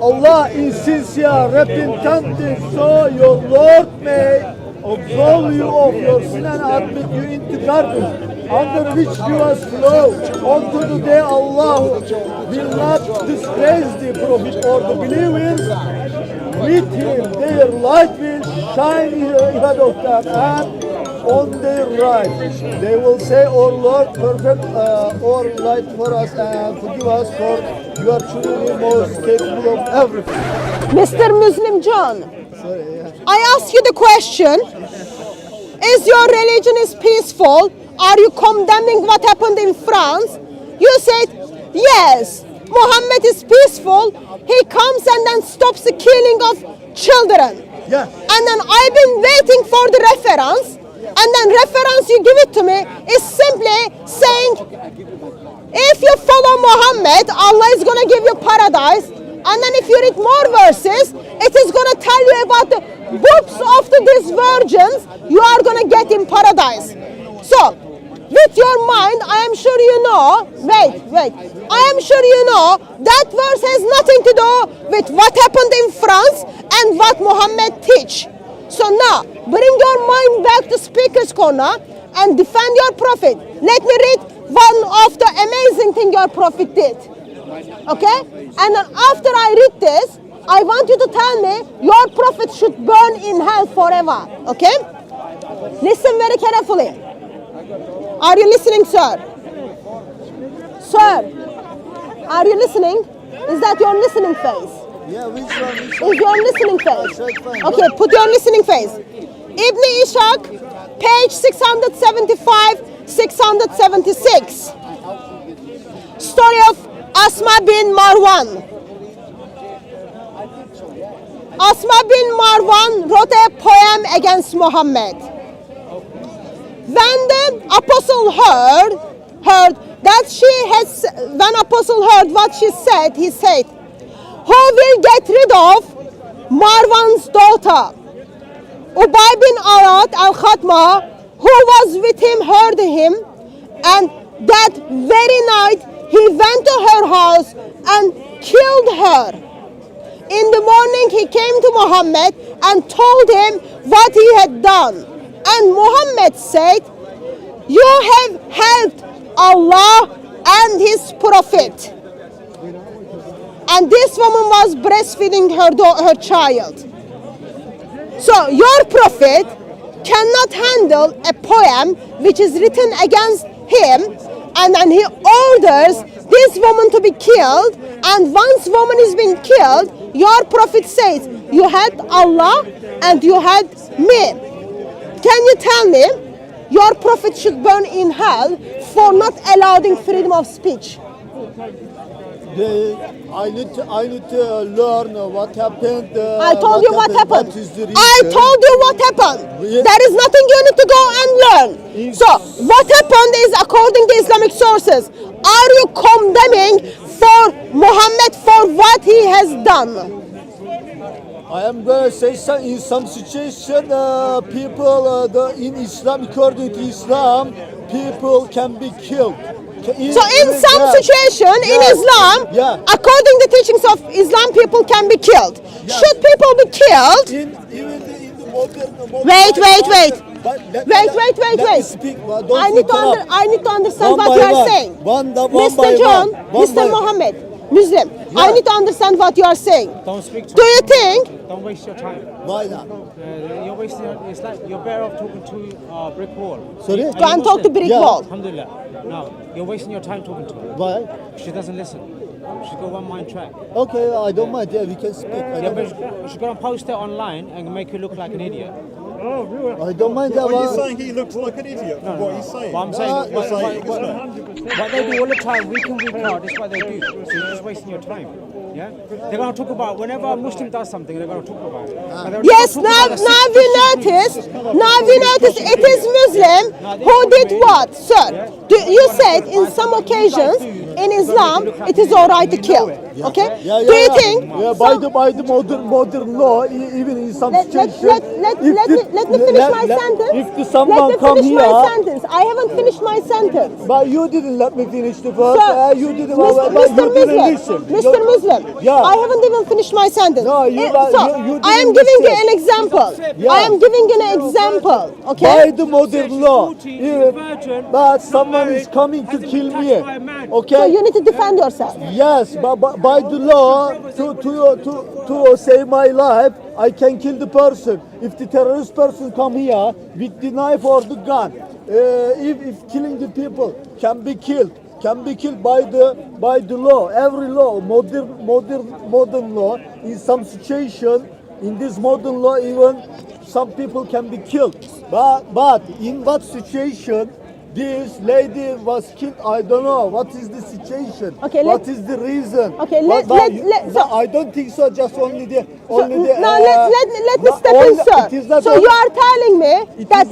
Allah in sincere repentance, so your Lord may absolve you of your sin and admit you into garden, under which you must flow. Unto the day Allah will not disgrace the Prophet or the believers. With him their light will shine ahead of them, and on their right they will say, "O Lord, perfect our light for us and forgive us, for you are truly most capable of everything." Mr. Muslim John, Sorry, yeah. I ask you the question, is your religion is peaceful? Are you condemning what happened in France? You said, yes, Muhammad is peaceful. He comes and then stops the killing of children. Yeah. And then I've been waiting for the reference. And then reference you give it to me is simply saying, if you follow Muhammad, Allah is going to give you paradise. And then if you read more verses, it is going to tell you about the boobs of these virgins you are going to get in paradise. So, with your mind, I am sure you know, wait, I am sure you know that verse has nothing to do with what happened in France and what Muhammad teach. So now, bring your mind back to Speaker's Corner and defend your prophet. Let me read one of the amazing thing your prophet did. Okay? And then after I read this, I want you to tell me your prophet should burn in hell forever. Okay? Listen very carefully. Are you listening, sir? Sir, are you listening? Is that your listening face? Yeah, which one? Is your listening face? Fine. Okay, put your listening face. Ibn Ishaq, page 675, 676. Story of Asma bin Marwan. Asma bin Marwan wrote a poem against Muhammad. When the apostle heard that when apostle heard what she said, he said, "Who will get rid of Marwan's daughter?" Ubay bin Arad al-Khatma, who was with him, heard him, and that very night he went to her house and killed her. In the morning he came to Muhammad and told him what he had done. And Muhammad said, "You have helped Allah and His Prophet." And this woman was breastfeeding her child. So your prophet cannot handle a poem which is written against him, and then he orders this woman to be killed, and once woman is being killed, your prophet says, "You had Allah and you had me." Can you tell me your prophet should burn in hell for not allowing freedom of speech? I need to learn what happened. I told you what happened. What is the I reason? told you what happened. Yes. There is nothing you need to go and learn. So what happened is, according to Islamic sources, are you condemning for Muhammad for what he has done? I am going to say in some situation, people in Islam, according to Islam, people can be killed. So in some situation in Islam, according to teachings of Islam, people can be killed. Should people be killed? Even in the modern Wait. Let me speak. I need to understand One what by you are one. saying. One Mr. by John, one. Mr. Mohammed, Muslim, I need to understand what you are saying. Don't speak to Do you think? Don't waste your time. Why not? You're wasting it's like you're better off talking to a brick wall. Sorry? Are Go you and talk to Muslim? brick Yeah. wall. Alhamdulillah. No, you're wasting your time talking to her. Why? She doesn't listen. She's got one mind track. Okay, I don't mind. Yeah, we can speak. Yeah, but she's gonna post it online and make you look like an idiot. I don't mind that Are you one. saying he looks like an idiot for what he's saying? What I'm saying, You're saying, what they do all the time, week in, week out, that's what they do. So you're just wasting your time. Yeah? They're gonna talk about whenever a Muslim does something, they're gonna talk about it. But they're Yes, not gonna talk now about the we notice it is Muslim who did what, sir? You said in some occasions in Islam it is alright to kill. Okay? Do you think? Yeah, by the modern law, even in some situation. Let me finish my sentence. If someone Let me come finish my here, sentence. I haven't finished my sentence. but you didn't let me finish the verse. Sir, You didn't. Mr. But you Muslim, didn't listen. Mr. Muslim, Yeah. I haven't even finished my sentence. No, you I am didn't giving you listen. an example. Yeah. I am giving you an example. Okay? By the modern law, but someone is coming to kill me. So Okay. you need to defend yourself. Yes, but by the law, to save my life, I can kill the person. If the terrorist person come here with the knife or the gun, if killing the people can be killed by the law, every law, modern law. In some situation, in this modern law, even some people can be killed. But in what situation? This lady was killed. I don't know. What is the situation? Okay, what is the reason? Okay, I don't think so. Just only the. Now let me step in, sir. So you are telling me that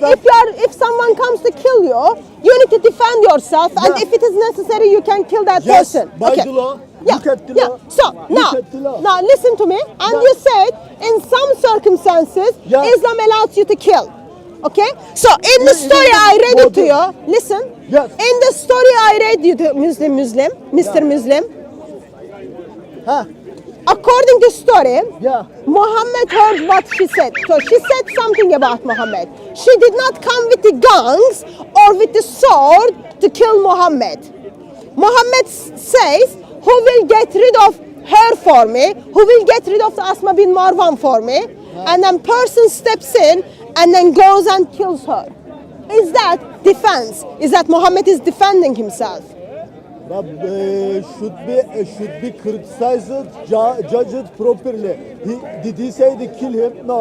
if someone comes to kill you, you need to defend yourself, and if it is necessary, you can kill that Yes, person. by Okay. the law. Yeah, Look at the yeah. law. So Look at the law. now listen to me. And you said in some circumstances, Yeah. Islam allows you to kill. Okay. So in the story I read it to you. Listen. Yes. In the story I read you to Mr. Muslim. Huh? According to story, Yeah. Muhammad heard what she said. So she said something about Muhammad. She did not come with the guns or with the sword to kill Muhammad. Muhammad says, "Who will get rid of her for me? Who will get rid of the Asma bin Marwan for me?" And then person steps in and then goes and kills her. Is that defense? Is that Muhammad is defending himself? But should be criticized, judged properly. Did he say to kill him? No.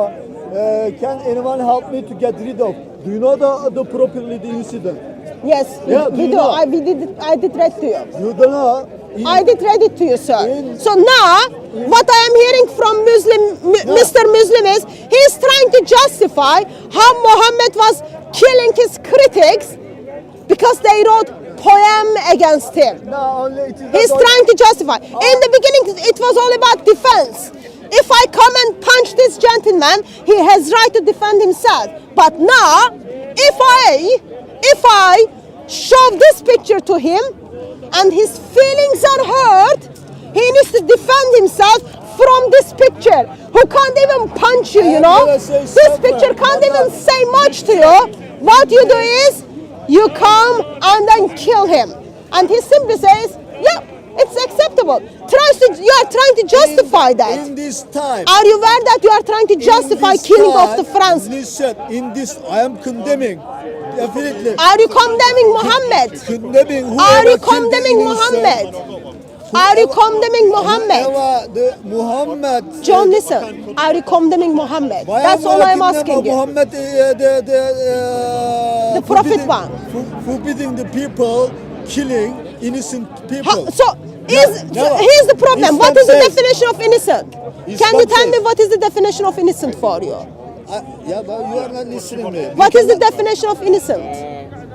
Can anyone help me to get rid of? Do you know the properly the incident? Yes, Yeah, we you do. know. I did read to you. You don't know. I did read it to you, sir. In- So now, what I am hearing from Mr. Muslim is, he's trying to justify how Muhammad was killing his critics because they wrote poem against him. No, only it is He's not trying to justify. In the beginning, it was all about defense. If I come and punch this gentleman, he has right to defend himself. But now, if I show this picture to him, and his feelings are hurt, he needs to defend himself from this picture. Who can't even punch you, you know? gonna say This something. picture can't even say much to you. What you do is, you come and then kill him. And he simply says, yeah, it's acceptable. You are trying to justify that. In this time. Are you aware that you are trying to justify in this killing time, of the France? Listen, in this, I am condemning. Definitely. Are you condemning Muhammad? Condemning whoever Are you killed the condemning innocent. Muhammad? Are you condemning Muhammad? Whoever the Muhammad. John, listen. Are you condemning Muhammad? Why That's am all I I'm condemning asking you. Muhammad, The prophet one. Forbidding the people killing innocent people. Here's the problem. What is the definition of innocent? Can you tell me what is the definition of innocent for you? Yeah, but you are not listening to me. What is the definition of innocent?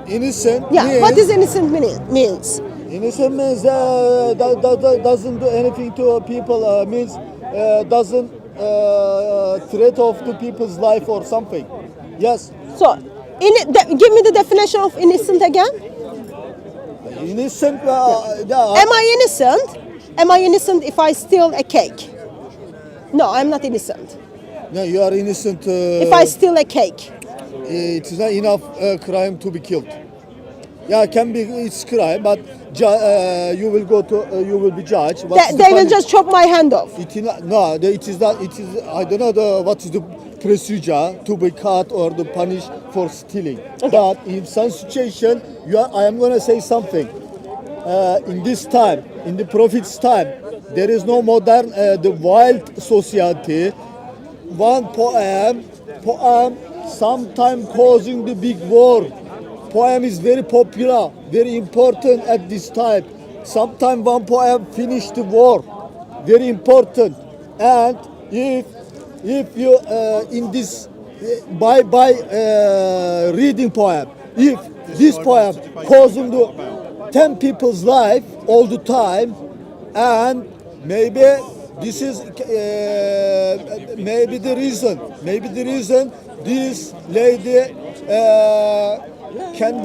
Innocent Yeah, means, what is innocent means? innocent means doesn't do anything to people, means doesn't threat of the people's life or something. Yes. So, give me the definition of innocent again. Innocent. Am I innocent? Am I innocent if I steal a cake? No, I'm not innocent. No, you are innocent. If I steal a cake. It is not enough crime to be killed. Yeah, can be it's crime, but you will go to you will be judged. They will just chop my hand off. It is not, no, it is not. It is I don't know what is the procedure to be cut or the punish for stealing. But in some situation, I am going to say something. In this time, in the Prophet's time, there is no modern the wild society. One poem, sometime causing the big war. Poem is very popular, very important at this time. Sometimes one poem finished the war, very important. And if you in this by reading poem, if this poem causing the 10 people's life all the time, and maybe this is maybe the reason this lady can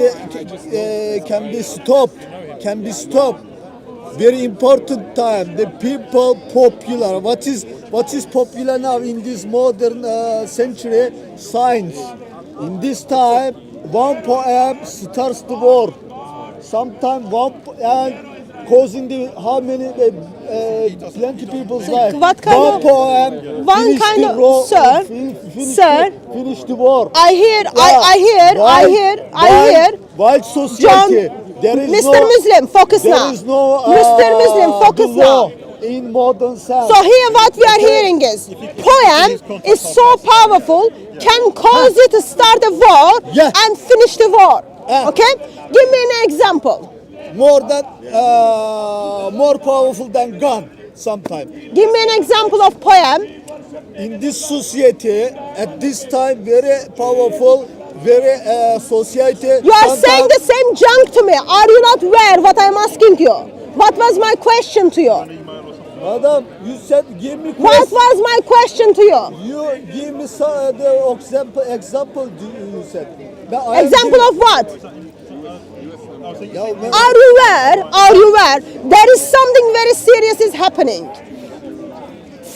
be stopped. Very important time. The people popular. What is popular now in this modern century? Science. In this time, one poem starts the war. Sometimes one and causing the how many plenty people's life. What kind one of poem? One kind of Finish the war. I hear. Wild society. John, There is Mr. Muslim, focus there now. is no, Mr. Muslim, focus the law now. in modern sense. So here what we are hearing is, poem is so powerful, can cause you to start a war and finish the war. Okay? Give me an example. More powerful than gun sometimes. Give me an example of poem. In this society, at this time, very powerful, very society. You are saying the same junk to me. Are you not aware what I'm asking you? What was my question to you? Madam, you said give me. What was my question to you? You give me the example. You said. Example of what? Are you aware? There is something very serious is happening.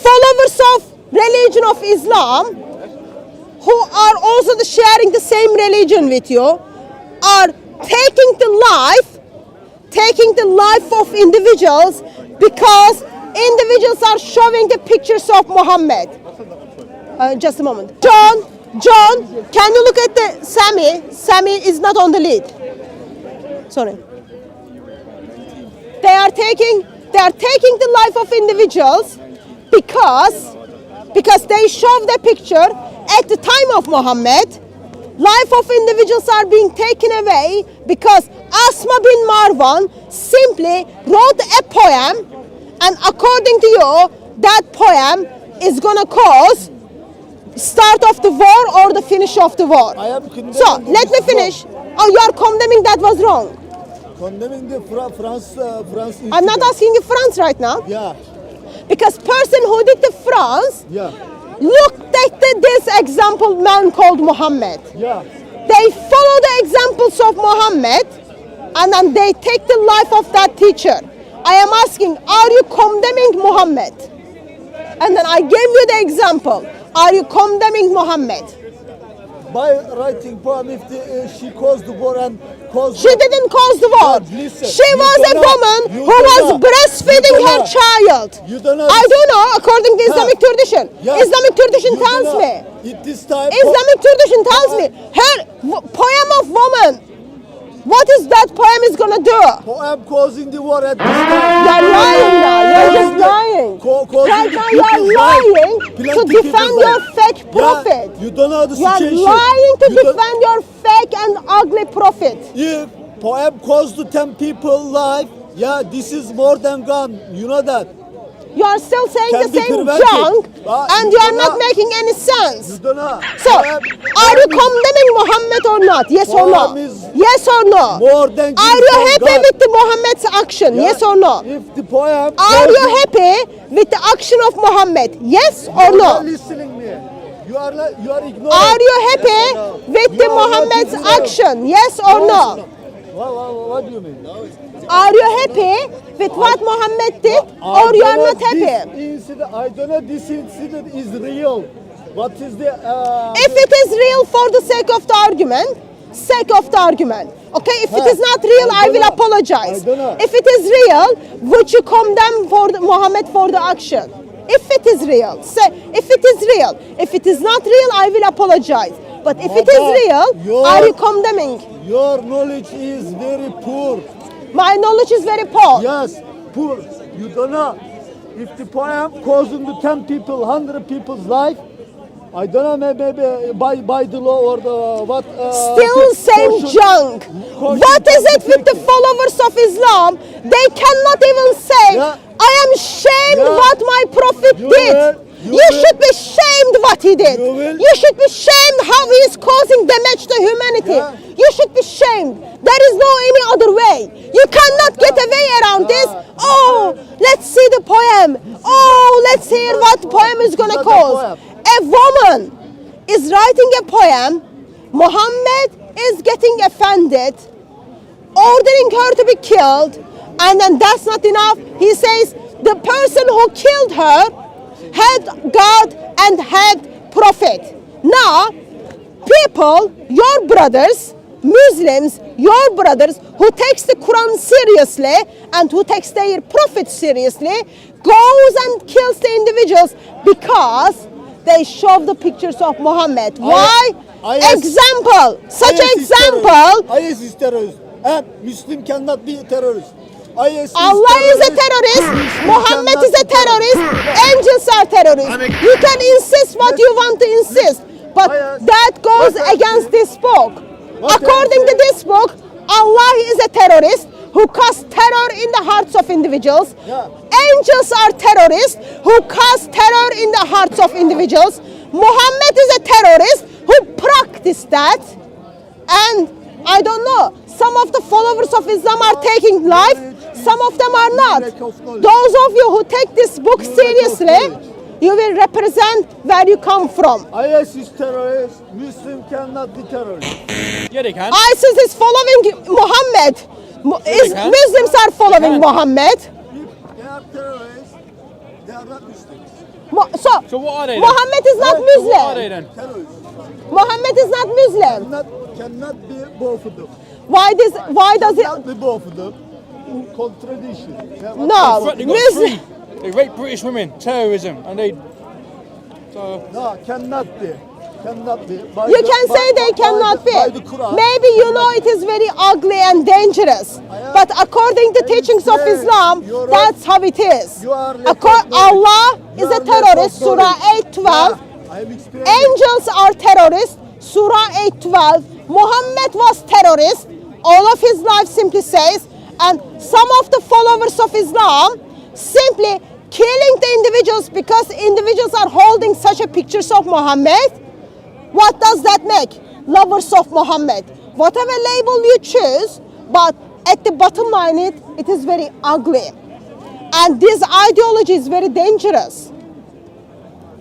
Followers of religion of Islam, who are also sharing the same religion with you, are taking the life of individuals because individuals are showing the pictures of Muhammad. Just a moment. John, can you look at the Sammy? Sammy is not on the lead. Sorry. They are taking the life of individuals because they show the picture at the time of Muhammad, life of individuals are being taken away because Asma bin Marwan simply wrote a poem, and according to you, that poem is gonna cause start of the war or the finish of the war. I am condemning So let me this finish. Oh, you are condemning that was wrong. Condemning the France. I'm not asking you France right now. Yeah, Because person who did the France, yeah, look at this example man called Muhammad. yeah. They follow the examples of Muhammad and then they take the life of that teacher. I am asking, are you condemning Muhammad? And then I gave you the example. Are you condemning Muhammad? By writing poem, if she caused the war and caused. She didn't cause the war. God, listen, She you was a don't know. woman You who don't was know. breastfeeding You don't her know. child. You don't know. I don't know, according to Islamic tradition. Yeah. Islamic tradition You don't tells know. me. It this time. Islamic tradition tells me. Her poem of woman. What is that poem is gonna do? Poem causing the war at this time. You're lying now. You're just lying. Causing Right the now people's you're life. lying Plenty to defend people's your life. fake Yeah, prophet. you don't know the You're situation. lying to You don't- defend your fake and ugly prophet. If poem caused to 10 people life, yeah, this is more than gun. You know that. You are still saying Can the be same prevented. junk and you are don't not know. making any sense. You don't know. So, are you condemning Muhammad or not? Yes or no? Poem is Yes or no? more than Are you gift from happy God. with the Muhammad's action? Yeah, Yes or no? If the poem. Are you happy with the action of Muhammad? Yes or You are no? not listening me. You are ignoring. Are you happy Yes or no? with You the are not Muhammad's ignoring. action? Yes or no? What do you mean? Are you happy with what Muhammad did or you are not happy? This incident, I don't know this incident is real. What is the... If it is real for the sake of the argument, okay? If it is not real, I will apologize. I don't know. If it is real, would you condemn Muhammad for the action? If it is real, say if it is real. If it is not real, I will apologize. But if it is real, are you condemning? Your knowledge is very poor. My knowledge is very poor. Yes, poor. You don't know. If the poem causing the 10 people, 100 people's life, I don't know, maybe by the law or the what. Still same junk. What is it with the followers of Islam? They cannot even say, Yeah. I am ashamed Yeah. what my prophet You did. will. You You will. should be shamed what he did. You will. You should be shamed how he is causing damage to humanity. Yeah. You should be shamed. There is no any other way. You cannot get away around this. Oh, let's see the poem. Oh, let's hear what poem is gonna It's not a cause. poem. A woman is writing a poem. Muhammad is getting offended, ordering her to be killed, and then that's not enough. He says the person who killed her had God and had prophet. Now, people, your brothers, Muslims, your brothers who takes the Quran seriously and who takes their prophet seriously, goes and kills the individuals because they show the pictures of Muhammad. Why? Example, such example. IS is terrorist. And Muslim cannot be terrorist. IS is Allah is a terrorist, Muhammad is a terrorist, angels are terrorists. You can insist what you want to insist, but that goes against this book. According to this book, Allah is a terrorist who cause terror in the hearts of individuals. Angels are terrorists who cause terror in the hearts of individuals. Muhammad is a terrorist who practiced that. And I don't know, some of the followers of Islam are taking life, some of them are not. Those of you who take this book seriously, you will represent where you come from. IS is terrorist. Muslim cannot be terrorist. Yeah, they can. ISIS is following Muhammad. can. Muslims are following Muhammad. If they are terrorists, they are not Muslims. So what are they then? Muhammad is not So what are Muslim. they then? Terrorists Muhammad is not Muslim. cannot be both of them. Why does it? Cannot be both of them. Contradiction. Yeah, what- No, They got Muslim. three. They rape British women, terrorism, and they. So No, cannot be. Cannot be. By You the- can by- say they by cannot the- by the be. Quran. Maybe you know it is very ugly and dangerous. But according to teachings of explain. Islam, You're that's how it is. You are lack of knowledge. Allah You is a are lack of terrorist, Surah knowledge. 8:12. Yeah, I am explaining. Angels are terrorists, Surah 8:12, Muhammad was terrorist. All of his life simply says, and some of the followers of Islam simply killing the individuals because individuals are holding such a pictures of Muhammad. What does that make? Lovers of Muhammad. Whatever label you choose, but at the bottom line it is very ugly. And this ideology is very dangerous.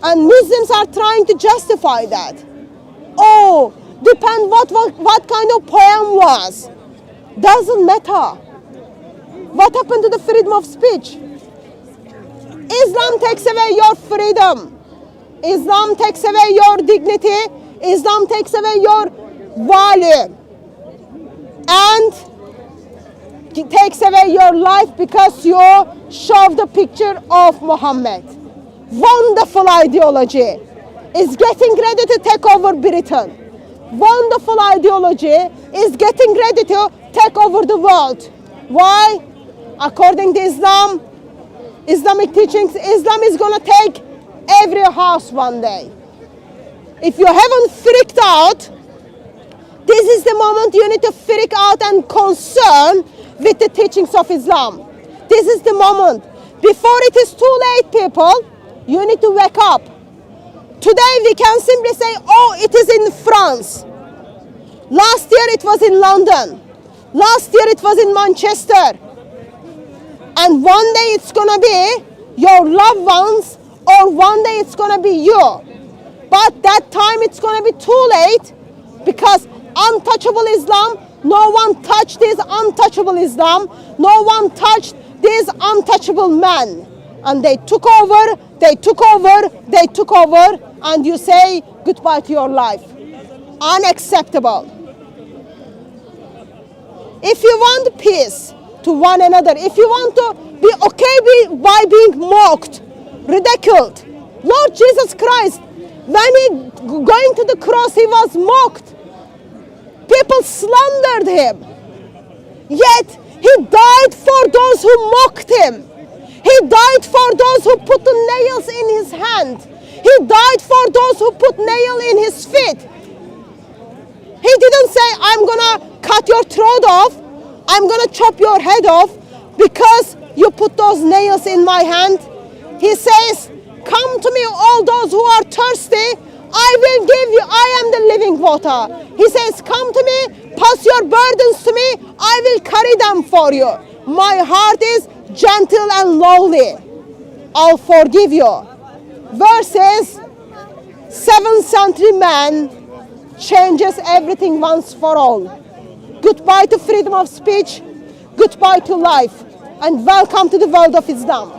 And Muslims are trying to justify that. Oh, depend what kind of poem was. Doesn't matter. What happened to the freedom of speech? Islam takes away your freedom. Islam takes away your dignity. Islam takes away your value. And it takes away your life because you show the picture of Muhammad. Wonderful ideology is getting ready to take over Britain. Wonderful ideology is getting ready to take over the world. Why? According to Islam, Islamic teachings, Islam is going to take every house one day. If you haven't freaked out, this is the moment you need to freak out and concern with the teachings of Islam. This is the moment. Before it is too late, people, you need to wake up. Today we can simply say, oh, it is in France. Last year it was in London. Last year it was in Manchester. And one day it's gonna be your loved ones, or one day it's gonna be you. But that time it's gonna be too late, because untouchable Islam, no one touched this untouchable Islam. No one touched these untouchable men. And they took over, they took over, they took over, and you say goodbye to your life. Unacceptable. If you want peace to one another, if you want to be okay by being mocked, ridiculed, Lord Jesus Christ, when he going to the cross, he was mocked. People slandered him. Yet he died for those who mocked him. He died for those who put the nails in his hand. He died for those who put nail in his feet. He didn't say, I'm gonna cut your throat off, I'm gonna chop your head off because you put those nails in my hand. He says, come to me, all those who are thirsty, I will give you, I am the living water. He says, come to me, pass your burdens to me, I will carry them for you. My heart is gentle and lowly. I'll forgive you. Versus 7th century man changes everything once for all. Goodbye to freedom of speech, goodbye to life, and welcome to the world of Islam.